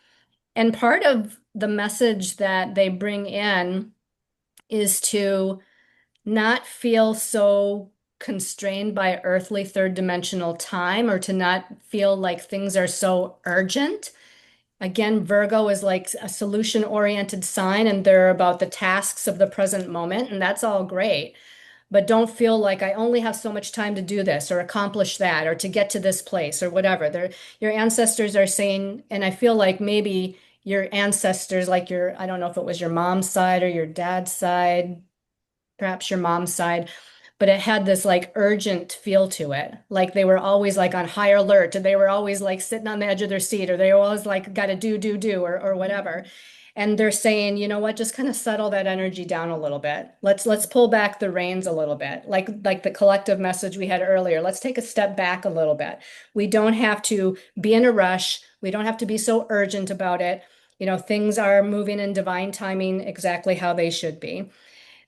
And part of the message that they bring in is to not feel so constrained by earthly third dimensional time or to not feel like things are so urgent. Again, Virgo is like a solution oriented sign and they're about the tasks of the present moment, and that's all great. But don't feel like I only have so much time to do this or accomplish that or to get to this place or whatever. Your ancestors are saying, and I feel like maybe your ancestors, like I don't know if it was your mom's side or your dad's side, perhaps your mom's side, but it had this like urgent feel to it. Like they were always like on high alert, and they were always like sitting on the edge of their seat, or they were always like got to do, or whatever. And they're saying, you know what, just kind of settle that energy down a little bit. Let's pull back the reins a little bit. Like the collective message we had earlier. Let's take a step back a little bit. We don't have to be in a rush. We don't have to be so urgent about it. You know, things are moving in divine timing exactly how they should be.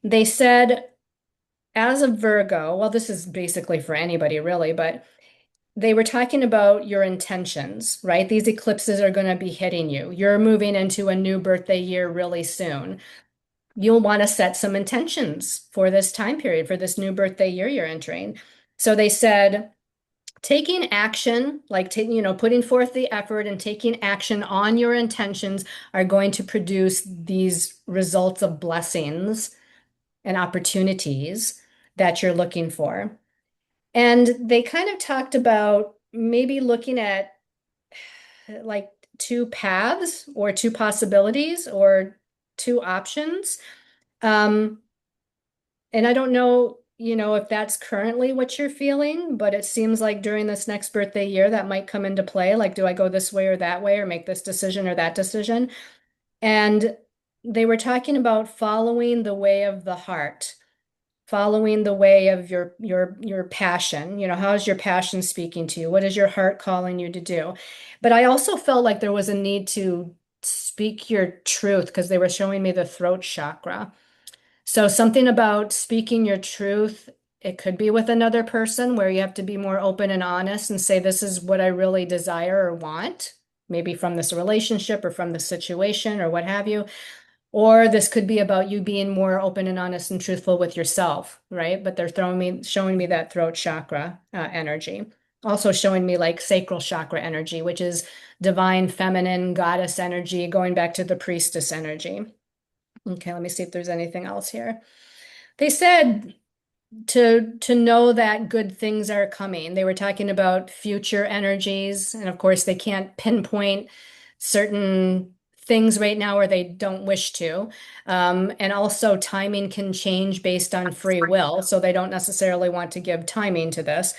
They said, as a Virgo, well, this is basically for anybody really, but they were talking about your intentions, right? These eclipses are going to be hitting you. You're moving into a new birthday year really soon. You'll want to set some intentions for this time period, for this new birthday year you're entering. So they said, taking action, like putting forth the effort and taking action on your intentions are going to produce these results of blessings and opportunities that you're looking for. And they kind of talked about maybe looking at like two paths or two possibilities or two options. Um, and I don't know, if that's currently what you're feeling, but it seems like during this next birthday year that might come into play. Like, do I go this way or that way or make this decision or that decision? And they were talking about following the way of the heart, following the way of your passion. How is your passion speaking to you? What is your heart calling you to do? But I also felt like there was a need to speak your truth because they were showing me the throat chakra. So something about speaking your truth, it could be with another person where you have to be more open and honest and say, this is what I really desire or want, maybe from this relationship or from the situation or what have you. Or this could be about you being more open and honest and truthful with yourself, right? But they're showing me that throat chakra energy. Also showing me like sacral chakra energy, which is divine feminine goddess energy, going back to the priestess energy. Okay, let me see if there's anything else here. They said to know that good things are coming. They were talking about future energies, and of course they can't pinpoint certain things right now or they don't wish to. And also timing can change based on free will, so they don't necessarily want to give timing to this.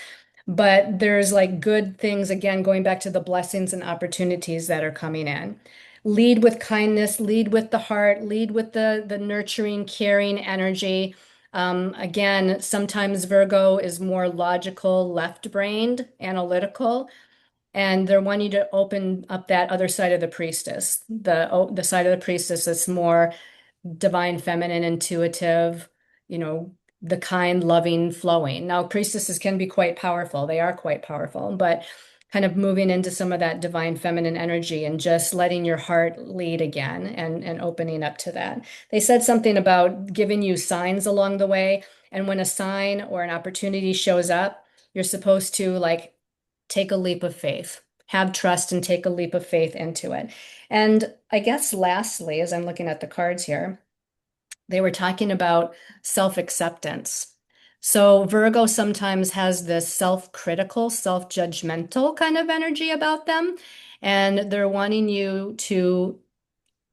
But there's like good things, again, going back to the blessings and opportunities that are coming in. Lead with kindness, lead with the heart, lead with the nurturing, caring energy. Again, sometimes Virgo is more logical, left-brained, analytical, and they're wanting to open up that other side of the priestess, the side of the priestess that's more divine, feminine, intuitive, you know, the kind, loving, flowing. Now, priestesses can be quite powerful. They are quite powerful, but kind of moving into some of that divine feminine energy and just letting your heart lead again and opening up to that. They said something about giving you signs along the way. And when a sign or an opportunity shows up, you're supposed to like take a leap of faith, have trust and take a leap of faith into it. And I guess lastly, as I'm looking at the cards here, they were talking about self-acceptance. So Virgo sometimes has this self-critical, self-judgmental kind of energy about them, and they're wanting you to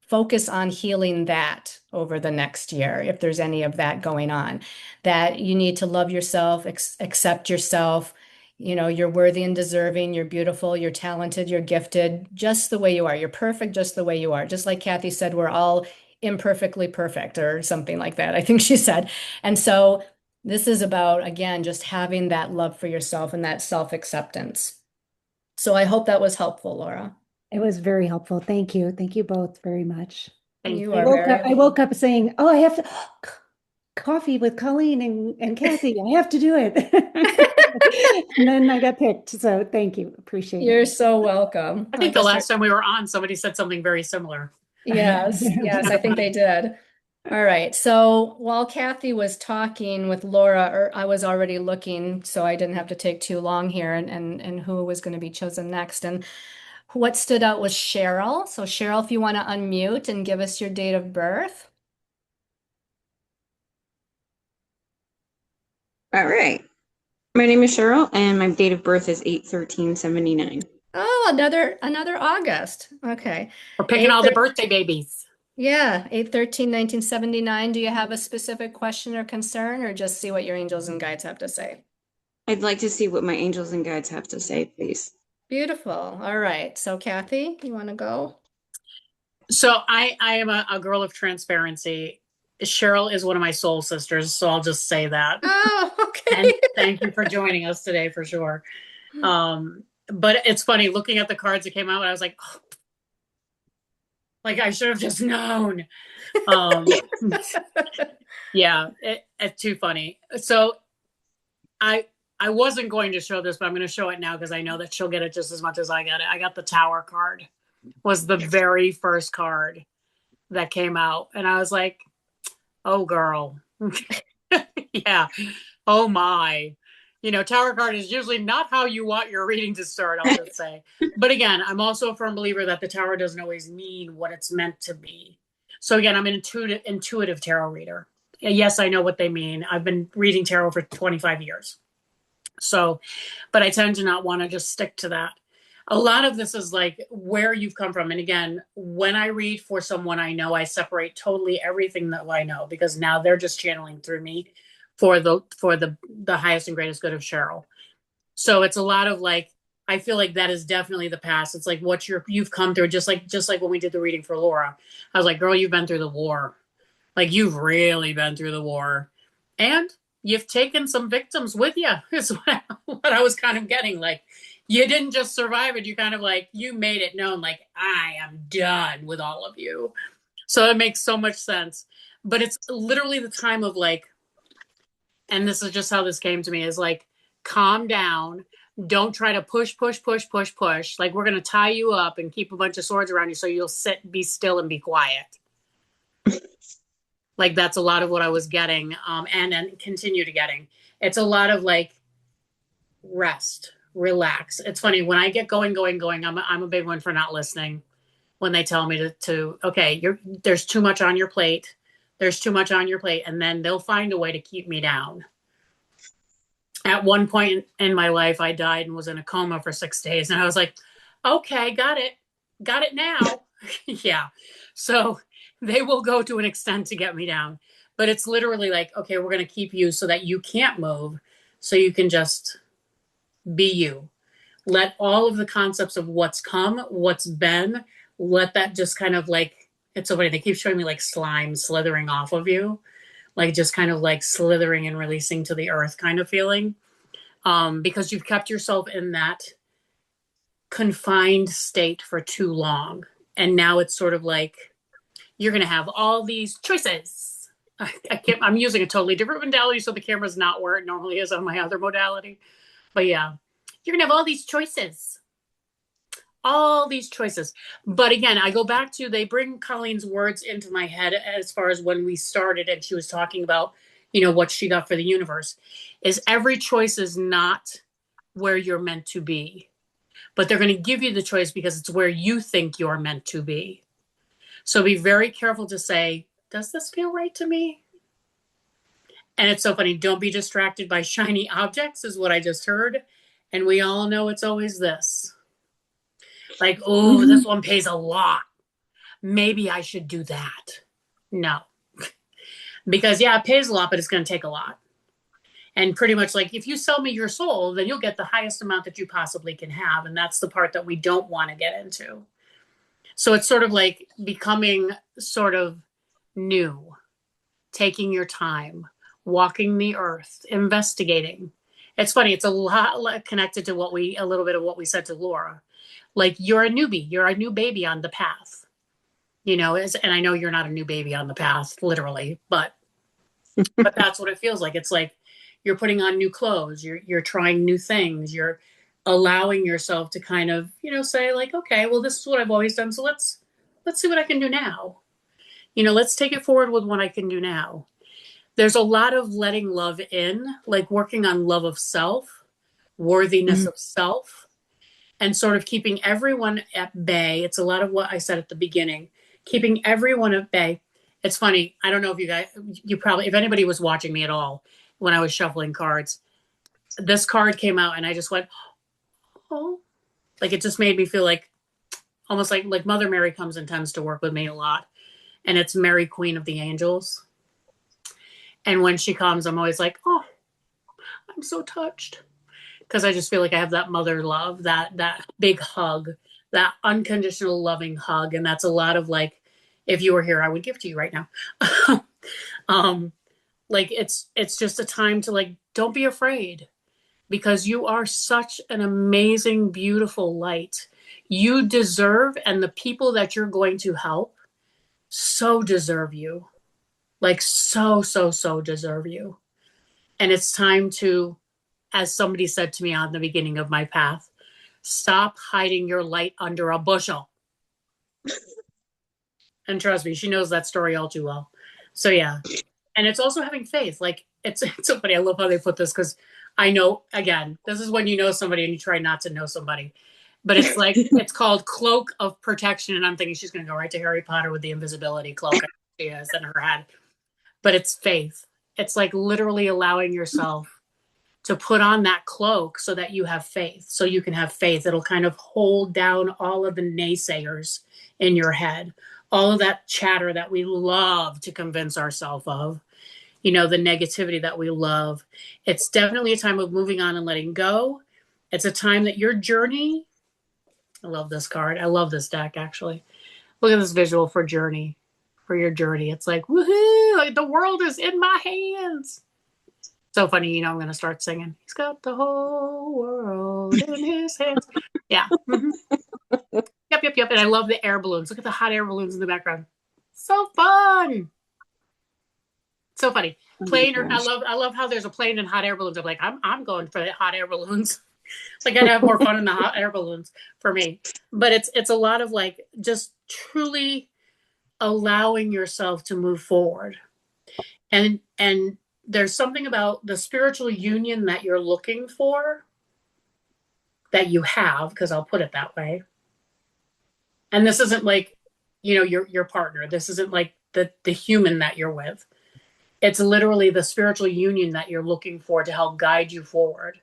focus on healing that over the next year, if there's any of that going on, that you need to love yourself, accept yourself. You're worthy and deserving, you're beautiful, you're talented, you're gifted, just the way you are. You're perfect just the way you are. Just like Kathi said, we're all imperfectly perfect or something like that, I think she said. And so this is about, again, just having that love for yourself and that self-acceptance. So I hope that was helpful, Laura. It was very helpful. Thank you. Thank you both very much. Thank You I are you. woke very up, I welcome. woke up saying, oh, I have to coffee with Colleen and Kathi. I have to do it. And then I got picked. So thank you. Appreciate it. You're so welcome. I I'll think the just last time we were on, somebody said something very similar. Yes, It's yes, kind I of think they funny. did. All right. So while Kathi was talking with Laura, or I was already looking, so I didn't have to take too long here and who was going to be chosen next. And what stood out was Cheryl. So Cheryl, if you want to unmute and give us your date of birth. All right. My name is Cheryl, and my date of birth is 8/13/79. Oh, another August. Okay. We're picking Eight all the birthday babies. Yeah, 8/13/1979. Do you have a specific question or concern, or just see what your angels and guides have to say? I'd like to see what my angels and guides have to say, please. Beautiful. All right. So, Kathy, you want to go? So I am a girl of transparency. Cheryl is one of my soul sisters, so I'll just say that. Oh, And okay. thank you for joining us today for sure. But it's funny looking at the cards that came out, I was like, oh, like I should have just known. Um, yeah, it's too funny. So I I wasn't going to show this, but I'm going to show it now because I know that she'll get it just as much as I got it. I got the Tower card. Was the very first card that came out, and I was like, "Oh, girl, yeah, oh my." You know, Tower card is usually not how you want your reading to start, I'll just say. But again, I'm also a firm believer that the Tower doesn't always mean what it's meant to be. So again, I'm an intuitive tarot reader. Yes, I know what they mean. I've been reading tarot for 25 years. So, but I tend to not want to just stick to that. A lot of this is like where you've come from. And again, when I read for someone I know, I separate totally everything that I know because now they're just channeling through me for the highest and greatest good of Cheryl. So it's a lot of like I feel like that is definitely the past. It's like what you've come through, just like when we did the reading for Laura. I was like, girl, you've been through the war. Like you've really been through the war. And you've taken some victims with you, is what I was kind of getting. Like you didn't just survive it, you kind of like you made it known, like, I am done with all of you. So it makes so much sense. But it's literally the time of like, and this is just how this came to me, is like calm down. Don't try to push, push, push, push, push. Like we're gonna tie you up and keep a bunch of swords around you so you'll sit, be still, and be quiet. Like that's a lot of what I was getting, and continue to getting. It's a lot of like rest, relax. It's funny when I get going. I'm a big one for not listening. When they tell me to okay, there's too much on your plate. There's too much on your plate, and then they'll find a way to keep me down. At one point in my life, I died and was in a coma for 6 days, and I was like, okay, got it now. Yeah. So they will go to an extent to get me down. But it's literally like, okay, we're going to keep you so that you can't move, so you can just be you. Let all of the concepts of what's come, what's been, let that just kind of like, it's so funny. They keep showing me like slime slithering off of you, like just kind of like slithering and releasing to the earth kind of feeling. Because you've kept yourself in that confined state for too long. And now it's sort of like, you're going to have all these choices. I'm using a totally different modality, so the camera's not where it normally is on my other modality. But yeah, you're going to have all these choices. All these choices. But again, I go back to, they bring Colleen's words into my head as far as when we started and she was talking about, what she got for the universe, is every choice is not where you're meant to be, but they're going to give you the choice because it's where you think you're meant to be. So be very careful to say, does this feel right to me? And it's so funny. Don't be distracted by shiny objects is what I just heard. And we all know it's always this. Like, oh, this one pays a lot. Maybe I should do that. No. Because yeah, it pays a lot, but it's going to take a lot. And pretty much like, if you sell me your soul, then you'll get the highest amount that you possibly can have. And that's the part that we don't want to get into. So it's sort of like becoming sort of new, taking your time, walking the earth, investigating. It's funny. It's a lot connected to a little bit of what we said to Laura. Like you're a newbie, you're a new baby on the path, and I know you're not a new baby on the path, literally, but that's what it feels like. It's like you're putting on new clothes, you're trying new things, you're allowing yourself to kind of, say like, okay, well, this is what I've always done. So let's see what I can do now. Let's take it forward with what I can do now. There's a lot of letting love in, like working on love of self, worthiness of self, and sort of keeping everyone at bay. It's a lot of what I said at the beginning, keeping everyone at bay. It's funny. I don't know if if anybody was watching me at all when I was shuffling cards, this card came out and I just went, oh, like it just made me feel like almost like Mother Mary comes and tends to work with me a lot. and it's Mary, Queen of the Angels. And when she comes, I'm always like, oh, I'm so touched, because I just feel like I have that mother love, that big hug, that unconditional loving hug, and that's a lot of like, if you were here, I would give to you right now. um, like it's just a time to like, don't be afraid, because you are such an amazing, beautiful light. You deserve, and the people that you're going to help so deserve you. Like so deserve you. And it's time to, as somebody said to me on the beginning of my path, stop hiding your light under a bushel. And trust me, she knows that story all too well. So yeah. And it's also having faith. Like it's so funny. I love how they put this, because I know, again, this is when you know somebody and you try not to know somebody. But it's like, it's called Cloak of Protection. And I'm thinking she's going to go right to Harry Potter with the invisibility cloak she has in her head. But it's faith. It's like literally allowing yourself to put on that cloak so that you have faith. So you can have faith. It'll kind of hold down all of the naysayers in your head, all of that chatter that we love to convince ourselves of, the negativity that we love. It's definitely a time of moving on and letting go. It's a time that your journey, I love this card. I love this deck, actually. Look at this visual for journey, for your journey. It's like, woohoo, like the world is in my hands. So funny, I'm going to start singing. He's got the whole world in his hands. Yeah. Mm-hmm. Yep. And I love the air balloons. Look at the hot air balloons in the background. So fun. So funny. Plane, or I love how there's a plane and hot air balloons. I'm like, I'm going for the hot air balloons. I got to have more fun in the hot air balloons for me. But it's a lot of like just truly allowing yourself to move forward. And there's something about the spiritual union that you're looking for, that you have, because I'll put it that way. And this isn't like, your partner. This isn't like the human that you're with. It's literally the spiritual union that you're looking for to help guide you forward,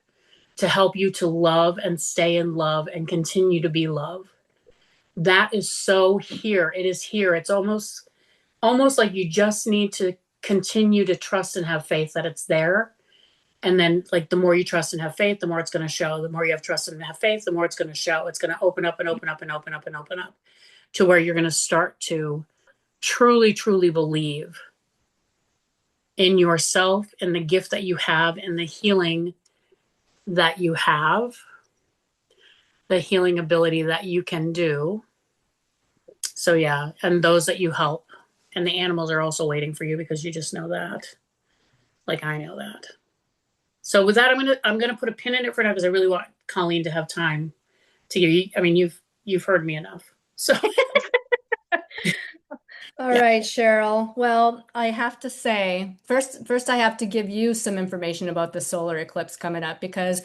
to help you to love and stay in love and continue to be love. That is so here. It is here. It's almost like you just need to continue to trust and have faith that it's there. And then like the more you trust and have faith, the more it's going to show. The more you have trust and have faith, the more it's going to show. It's going to open up and open up and open up and open up to where you're going to start to truly, truly believe in yourself, in the gift that you have, in the healing that you have, the healing ability that you can do. So yeah, and those that you help. And the animals are also waiting for you, because you just know that. Like I know that. So with that, I'm gonna put a pin in it for now, because I really want Colleen to have time to give you. I mean, you've heard me enough. So All right, Cheryl. Well, I have to say, first I have to give you some information about the solar eclipse coming up, because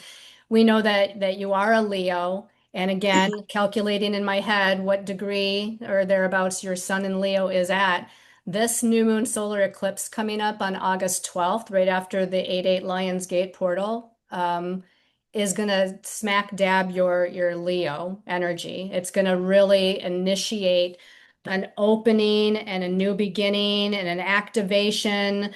we know that you are a Leo. And again, calculating in my head what degree or thereabouts your sun in Leo is at, this new moon solar eclipse coming up on August 12th, right after the 8/8 Lions Gate portal, is going to smack dab your Leo energy. It's going to really initiate an opening and a new beginning and an activation.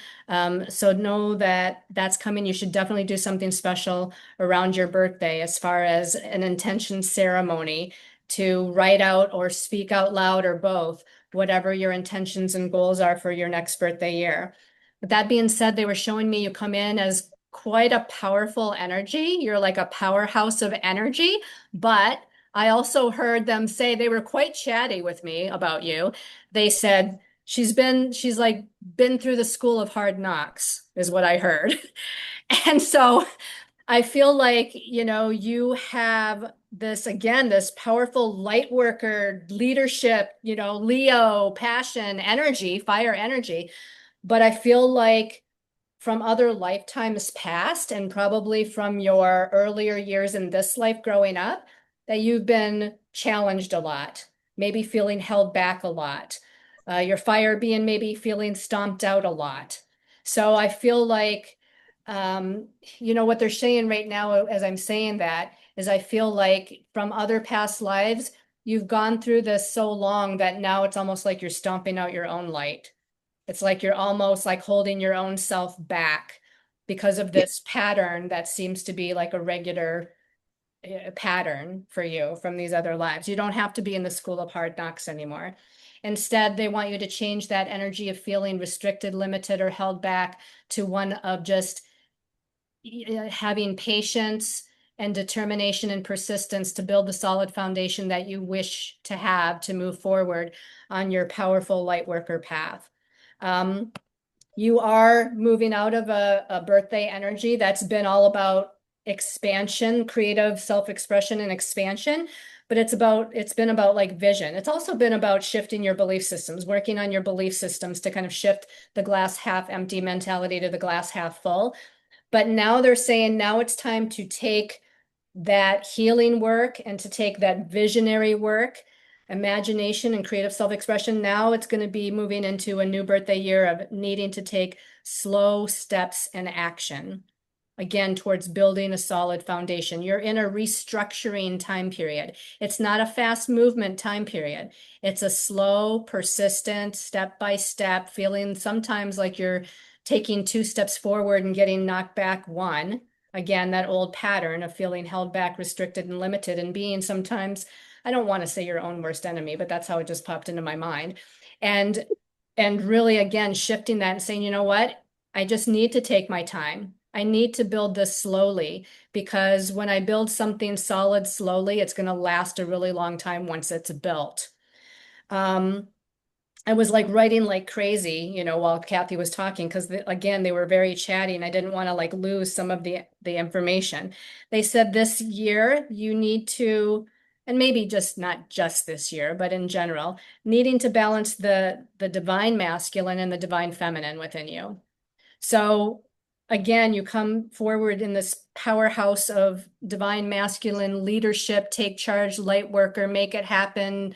So know that that's coming. You should definitely do something special around your birthday, as far as an intention ceremony, to write out or speak out loud, or both, whatever your intentions and goals are for your next birthday year. But that being said, they were showing me you come in as quite a powerful energy. You're like a powerhouse of energy, but I also heard them say, they were quite chatty with me about you. They said she's like been through the school of hard knocks, is what I heard. And so I feel like, you have this, again, this powerful light worker leadership, Leo, passion, energy, fire energy. But I feel like from other lifetimes past, and probably from your earlier years in this life growing up, that you've been challenged a lot, maybe feeling held back a lot, your fire being maybe feeling stomped out a lot. So I feel like, what they're saying right now, as I'm saying that, is I feel like from other past lives, you've gone through this so long that now it's almost like you're stomping out your own light. It's like you're almost like holding your own self back because of this pattern that seems to be like a regular pattern for you from these other lives. You don't have to be in the school of hard knocks anymore. Instead, they want you to change that energy of feeling restricted, limited, or held back to one of just having patience and determination and persistence to build the solid foundation that you wish to have to move forward on your powerful light worker path. You are moving out of a birthday energy that's been all about expansion, creative self-expression and expansion, but it's been about like vision. It's also been about shifting your belief systems, working on your belief systems to kind of shift the glass half empty mentality to the glass half full. But now they're saying now it's time to take that healing work and to take that visionary work, imagination and creative self-expression. Now it's going to be moving into a new birthday year of needing to take slow steps and action. Again, towards building a solid foundation. You're in a restructuring time period. It's not a fast movement time period. It's a slow, persistent, step by step, feeling sometimes like you're taking 2 steps forward and getting knocked back 1. Again, that old pattern of feeling held back, restricted, and limited, and being sometimes, I don't want to say your own worst enemy, but that's how it just popped into my mind. And really, again, shifting that and saying, you know what? I just need to take my time. I need to build this slowly, because when I build something solid slowly, it's going to last a really long time once it's built. I was like writing like crazy, while Kathi was talking, because again, they were very chatty and I didn't want to like lose some of the information. They said this year you need to, and maybe just not just this year, but in general, needing to balance the divine masculine and the divine feminine within you. So again, you come forward in this powerhouse of divine masculine leadership, take charge, light worker, make it happen,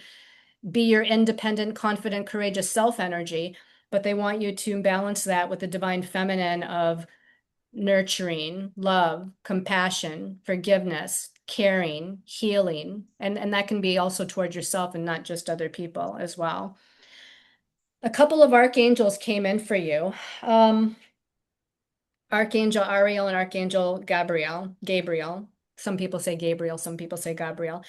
be your independent, confident, courageous self energy. But they want you to balance that with the divine feminine of nurturing, love, compassion, forgiveness, caring, healing. And that can be also towards yourself and not just other people as well. A couple of archangels came in for you. Archangel Ariel and Archangel Gabriel. Some people say Gabriel, some people say Gabriel.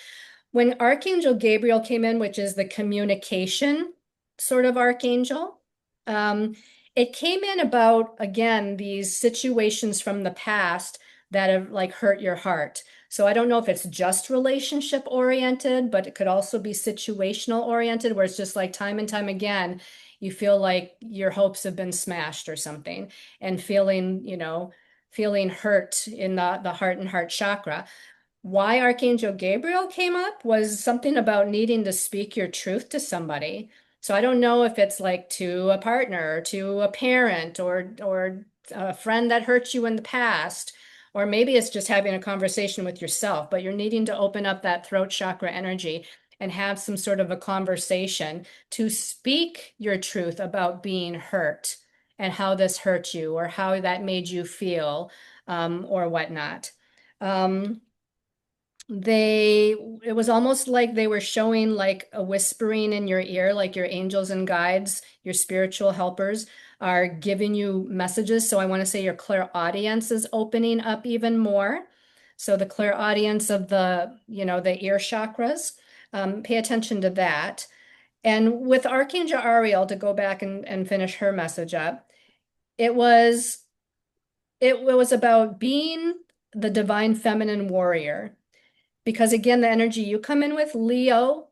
When Archangel Gabriel came in, which is the communication sort of archangel, it came in about, again, these situations from the past that have like hurt your heart. So I don't know if it's just relationship oriented, but it could also be situational oriented, where it's just like time and time again, you feel like your hopes have been smashed or something, and feeling hurt in the heart and heart chakra. Why Archangel Gabriel came up was something about needing to speak your truth to somebody. So I don't know if it's like to a partner, or to a parent, or a friend that hurt you in the past, or maybe it's just having a conversation with yourself, but you're needing to open up that throat chakra energy and have some sort of a conversation to speak your truth about being hurt and how this hurt you or how that made you feel, or whatnot. It was almost like they were showing like a whispering in your ear, like your angels and guides, your spiritual helpers are giving you messages. So I want to say your clairaudience is opening up even more. So the clairaudience of the ear chakras, pay attention to that. And with Archangel Ariel, to go back and finish her message up, it was about being the divine feminine warrior. Because again, the energy you come in with, Leo,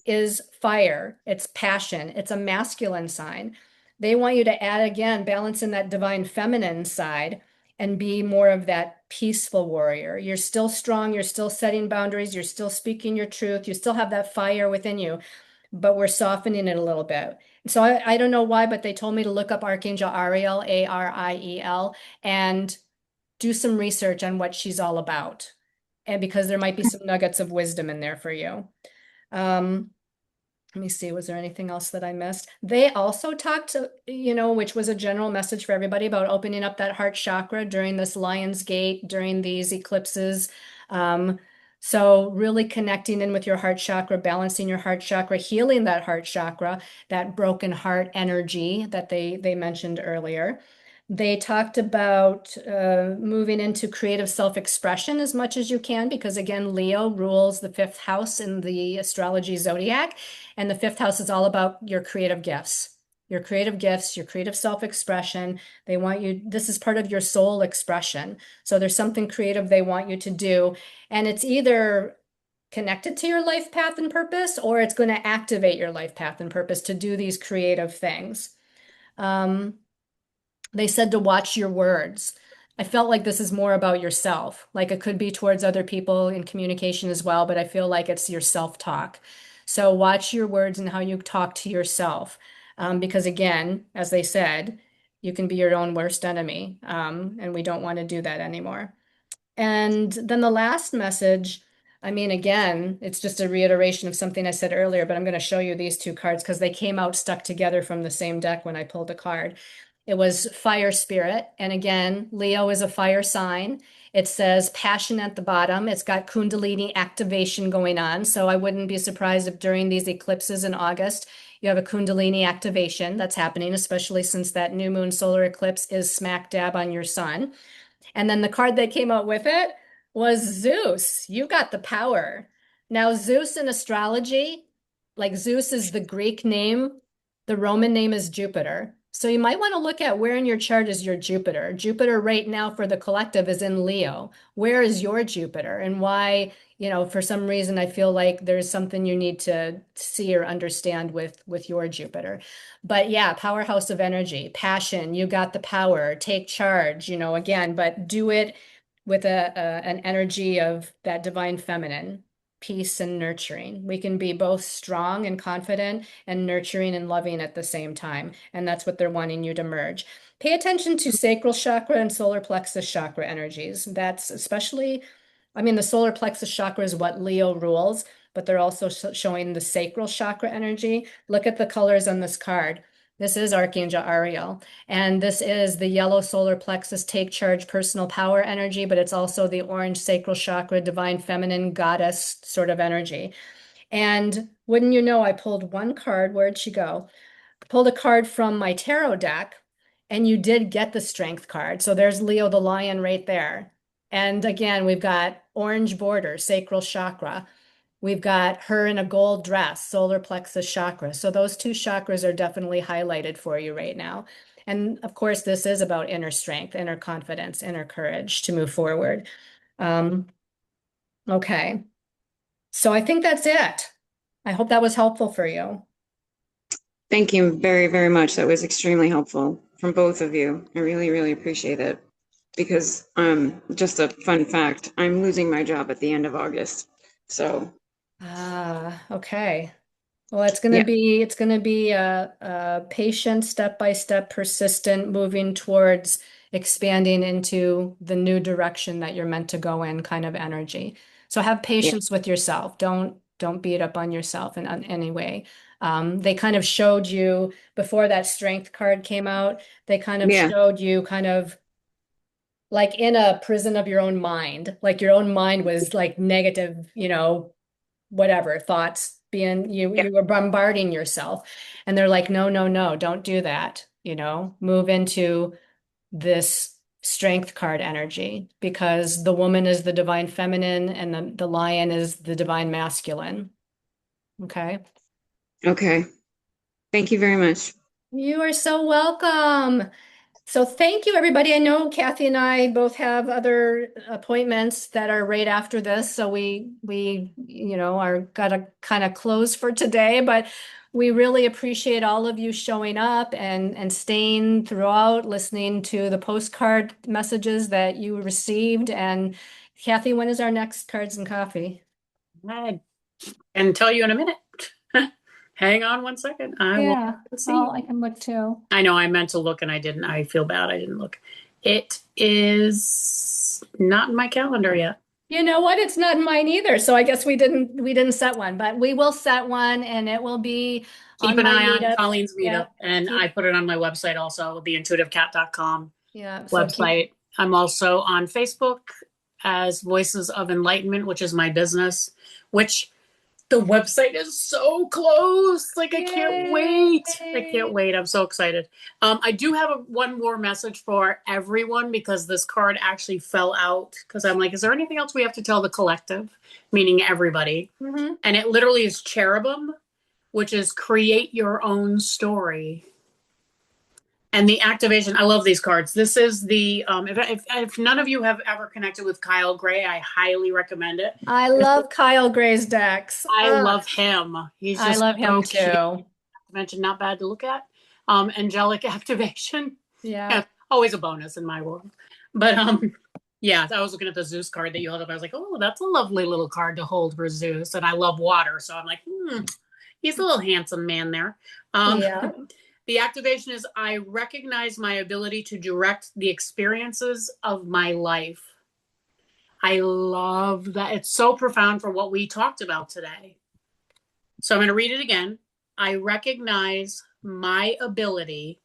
is fire, it's passion, it's a masculine sign. They want you to add, again, balance in that divine feminine side and be more of that peaceful warrior. You're still strong, you're still setting boundaries, you're still speaking your truth, you still have that fire within you, but we're softening it a little bit. So I don't know why, but they told me to look up Archangel Ariel, Ariel, and do some research on what she's all about. And because there might be some nuggets of wisdom in there for you. Let me see, was there anything else that I missed? They also talked, which was a general message for everybody, about opening up that heart chakra during this Lion's Gate, during these eclipses. So really connecting in with your heart chakra, balancing your heart chakra, healing that heart chakra, that broken heart energy that they mentioned earlier. They talked about moving into creative self-expression as much as you can, because again, Leo rules the fifth house in the astrology zodiac, and the fifth house is all about your creative gifts. Your creative gifts, your creative self-expression. They want you, this is part of your soul expression. So there's something creative they want you to do. And it's either connected to your life path and purpose, or it's going to activate your life path and purpose to do these creative things. They said to watch your words. I felt like this is more about yourself. Like it could be towards other people in communication as well, but I feel like it's your self-talk. So watch your words and how you talk to yourself. Because again, as they said, you can be your own worst enemy. And we don't want to do that anymore. And then the last message, I mean, again, it's just a reiteration of something I said earlier, but I'm going to show you these two cards because they came out stuck together from the same deck when I pulled a card. It was fire spirit. And again, Leo is a fire sign. It says passion at the bottom. It's got Kundalini activation going on. So I wouldn't be surprised if during these eclipses in August, you have a Kundalini activation that's happening, especially since that new moon solar eclipse is smack dab on your sun. And then the card that came out with it was Zeus. You got the power. Now, Zeus in astrology, like Zeus is the Greek name, the Roman name is Jupiter. So you might want to look at where in your chart is your Jupiter. Jupiter right now for the collective is in Leo. Where is your Jupiter and why, for some reason I feel like there's something you need to see or understand with your Jupiter. But yeah, powerhouse of energy, passion, you got the power, take charge, again, but do it with an energy of that divine feminine, peace and nurturing. We can be both strong and confident and nurturing and loving at the same time. And that's what they're wanting you to merge. Pay attention to sacral chakra and solar plexus chakra energies. That's especially, I mean, the solar plexus chakra is what Leo rules, but they're also showing the sacral chakra energy. Look at the colors on this card. This is Archangel Ariel, and this is the yellow solar plexus take charge personal power energy, but it's also the orange sacral chakra divine feminine goddess sort of energy. And wouldn't you know, I pulled one card. Where'd she go? Pulled a card from my tarot deck, and you did get the strength card. So there's Leo the lion right there. And again, we've got orange border, sacral chakra. We've got her in a gold dress, solar plexus chakra. So those two chakras are definitely highlighted for you right now. And of course, this is about inner strength, inner confidence, inner courage to move forward. Okay. So I think that's it. I hope that was helpful for you. Thank you very, very much. That was extremely helpful from both of you. I really, really appreciate it. Because just a fun fact, I'm losing my job at the end of August. So Okay. Well, it's going to yeah, be a patient, step-by-step, persistent, moving towards expanding into the new direction that you're meant to go in kind of energy. So have yeah, patience with yourself. Don't beat up on yourself in any way. They kind of showed you before that strength card came out, they kind of yeah, showed you kind of like in a prison of your own mind, like your own mind was like negative, whatever thoughts being yeah. you were bombarding yourself, and they're like, no, no, no, don't do that, move into this strength card energy, because the woman is the divine feminine and the lion is the divine masculine. Okay. Okay. Thank you very much. You are so welcome. So thank you, everybody. I know Kathy and I both have other appointments that are right after this, so we are gotta kind of close for today, but we really appreciate all of you showing up and staying throughout, listening to the postcard messages that you received. And Kathy, when is our next Cards and Coffee? I can tell you in a minute. Hang on one second. I will Yeah. see. Oh, I can look too. I know I meant to look and I didn't. I feel bad I didn't look. It is not in my calendar yet. You know what? It's not mine either. So I guess we didn't set one, but we will set one, and it will be Keep on an my eye on meetup. Colleen's Yeah. meetup, and I put it on my website also, theintuitivecat.com Yeah. So keep website. I'm also on Facebook as Voices of Enlightenment, which is my business, which the website is so close. Like, I can't wait. I can't wait. I'm so excited. I do have one more message for everyone because this card actually fell out. Because I'm like, is there anything else we have to tell the collective? Meaning everybody. Mm-hmm. And it literally is cherubim, which is create your own story. And the activation, I love these cards. This is the, if none of you have ever connected with Kyle Gray, I highly recommend it. I love Kyle Gray's decks. I love him. He's I just love him so cute. too. Mention not bad to look at. Angelic activation. Yeah. Always a bonus in my world. But yeah, I was looking at the Zeus card that you held up. I was like, oh, that's a lovely little card to hold for Zeus. And I love water. So I'm like, he's a little handsome man there. Yeah. The activation is I recognize my ability to direct the experiences of my life. I love that. It's so profound for what we talked about today. So I'm going to read it again. I recognize my ability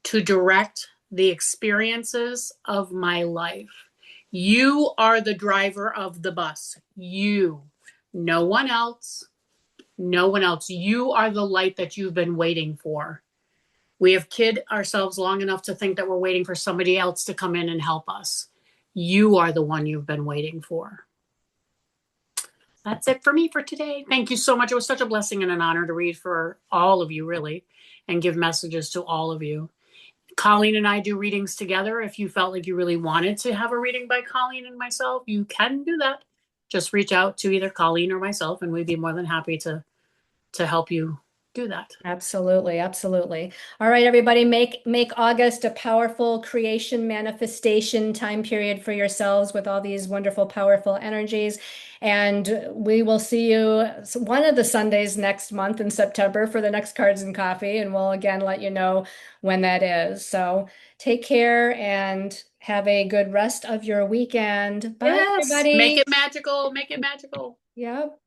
to direct the experiences of my life. You are the driver of the bus. You, no one else. No one else. You are the light that you've been waiting for. We have kid ourselves long enough to think that we're waiting for somebody else to come in and help us. You are the one you've been waiting for. That's it for me for today. Thank you so much. It was such a blessing and an honor to read for all of you, really, and give messages to all of you. Colleen and I do readings together. If you felt like you really wanted to have a reading by Colleen and myself, you can do that. Just reach out to either Colleen or myself, and we'd be more than happy to help you do that. Absolutely, absolutely. All right, everybody, make August a powerful creation manifestation time period for yourselves with all these wonderful, powerful energies. And we will see you one of the Sundays next month in September for the next Cards and Coffee, and we'll again let you know when that is. So take care and have a good rest of your weekend. Bye, Yes. everybody. Make it magical. Make it magical. Yep.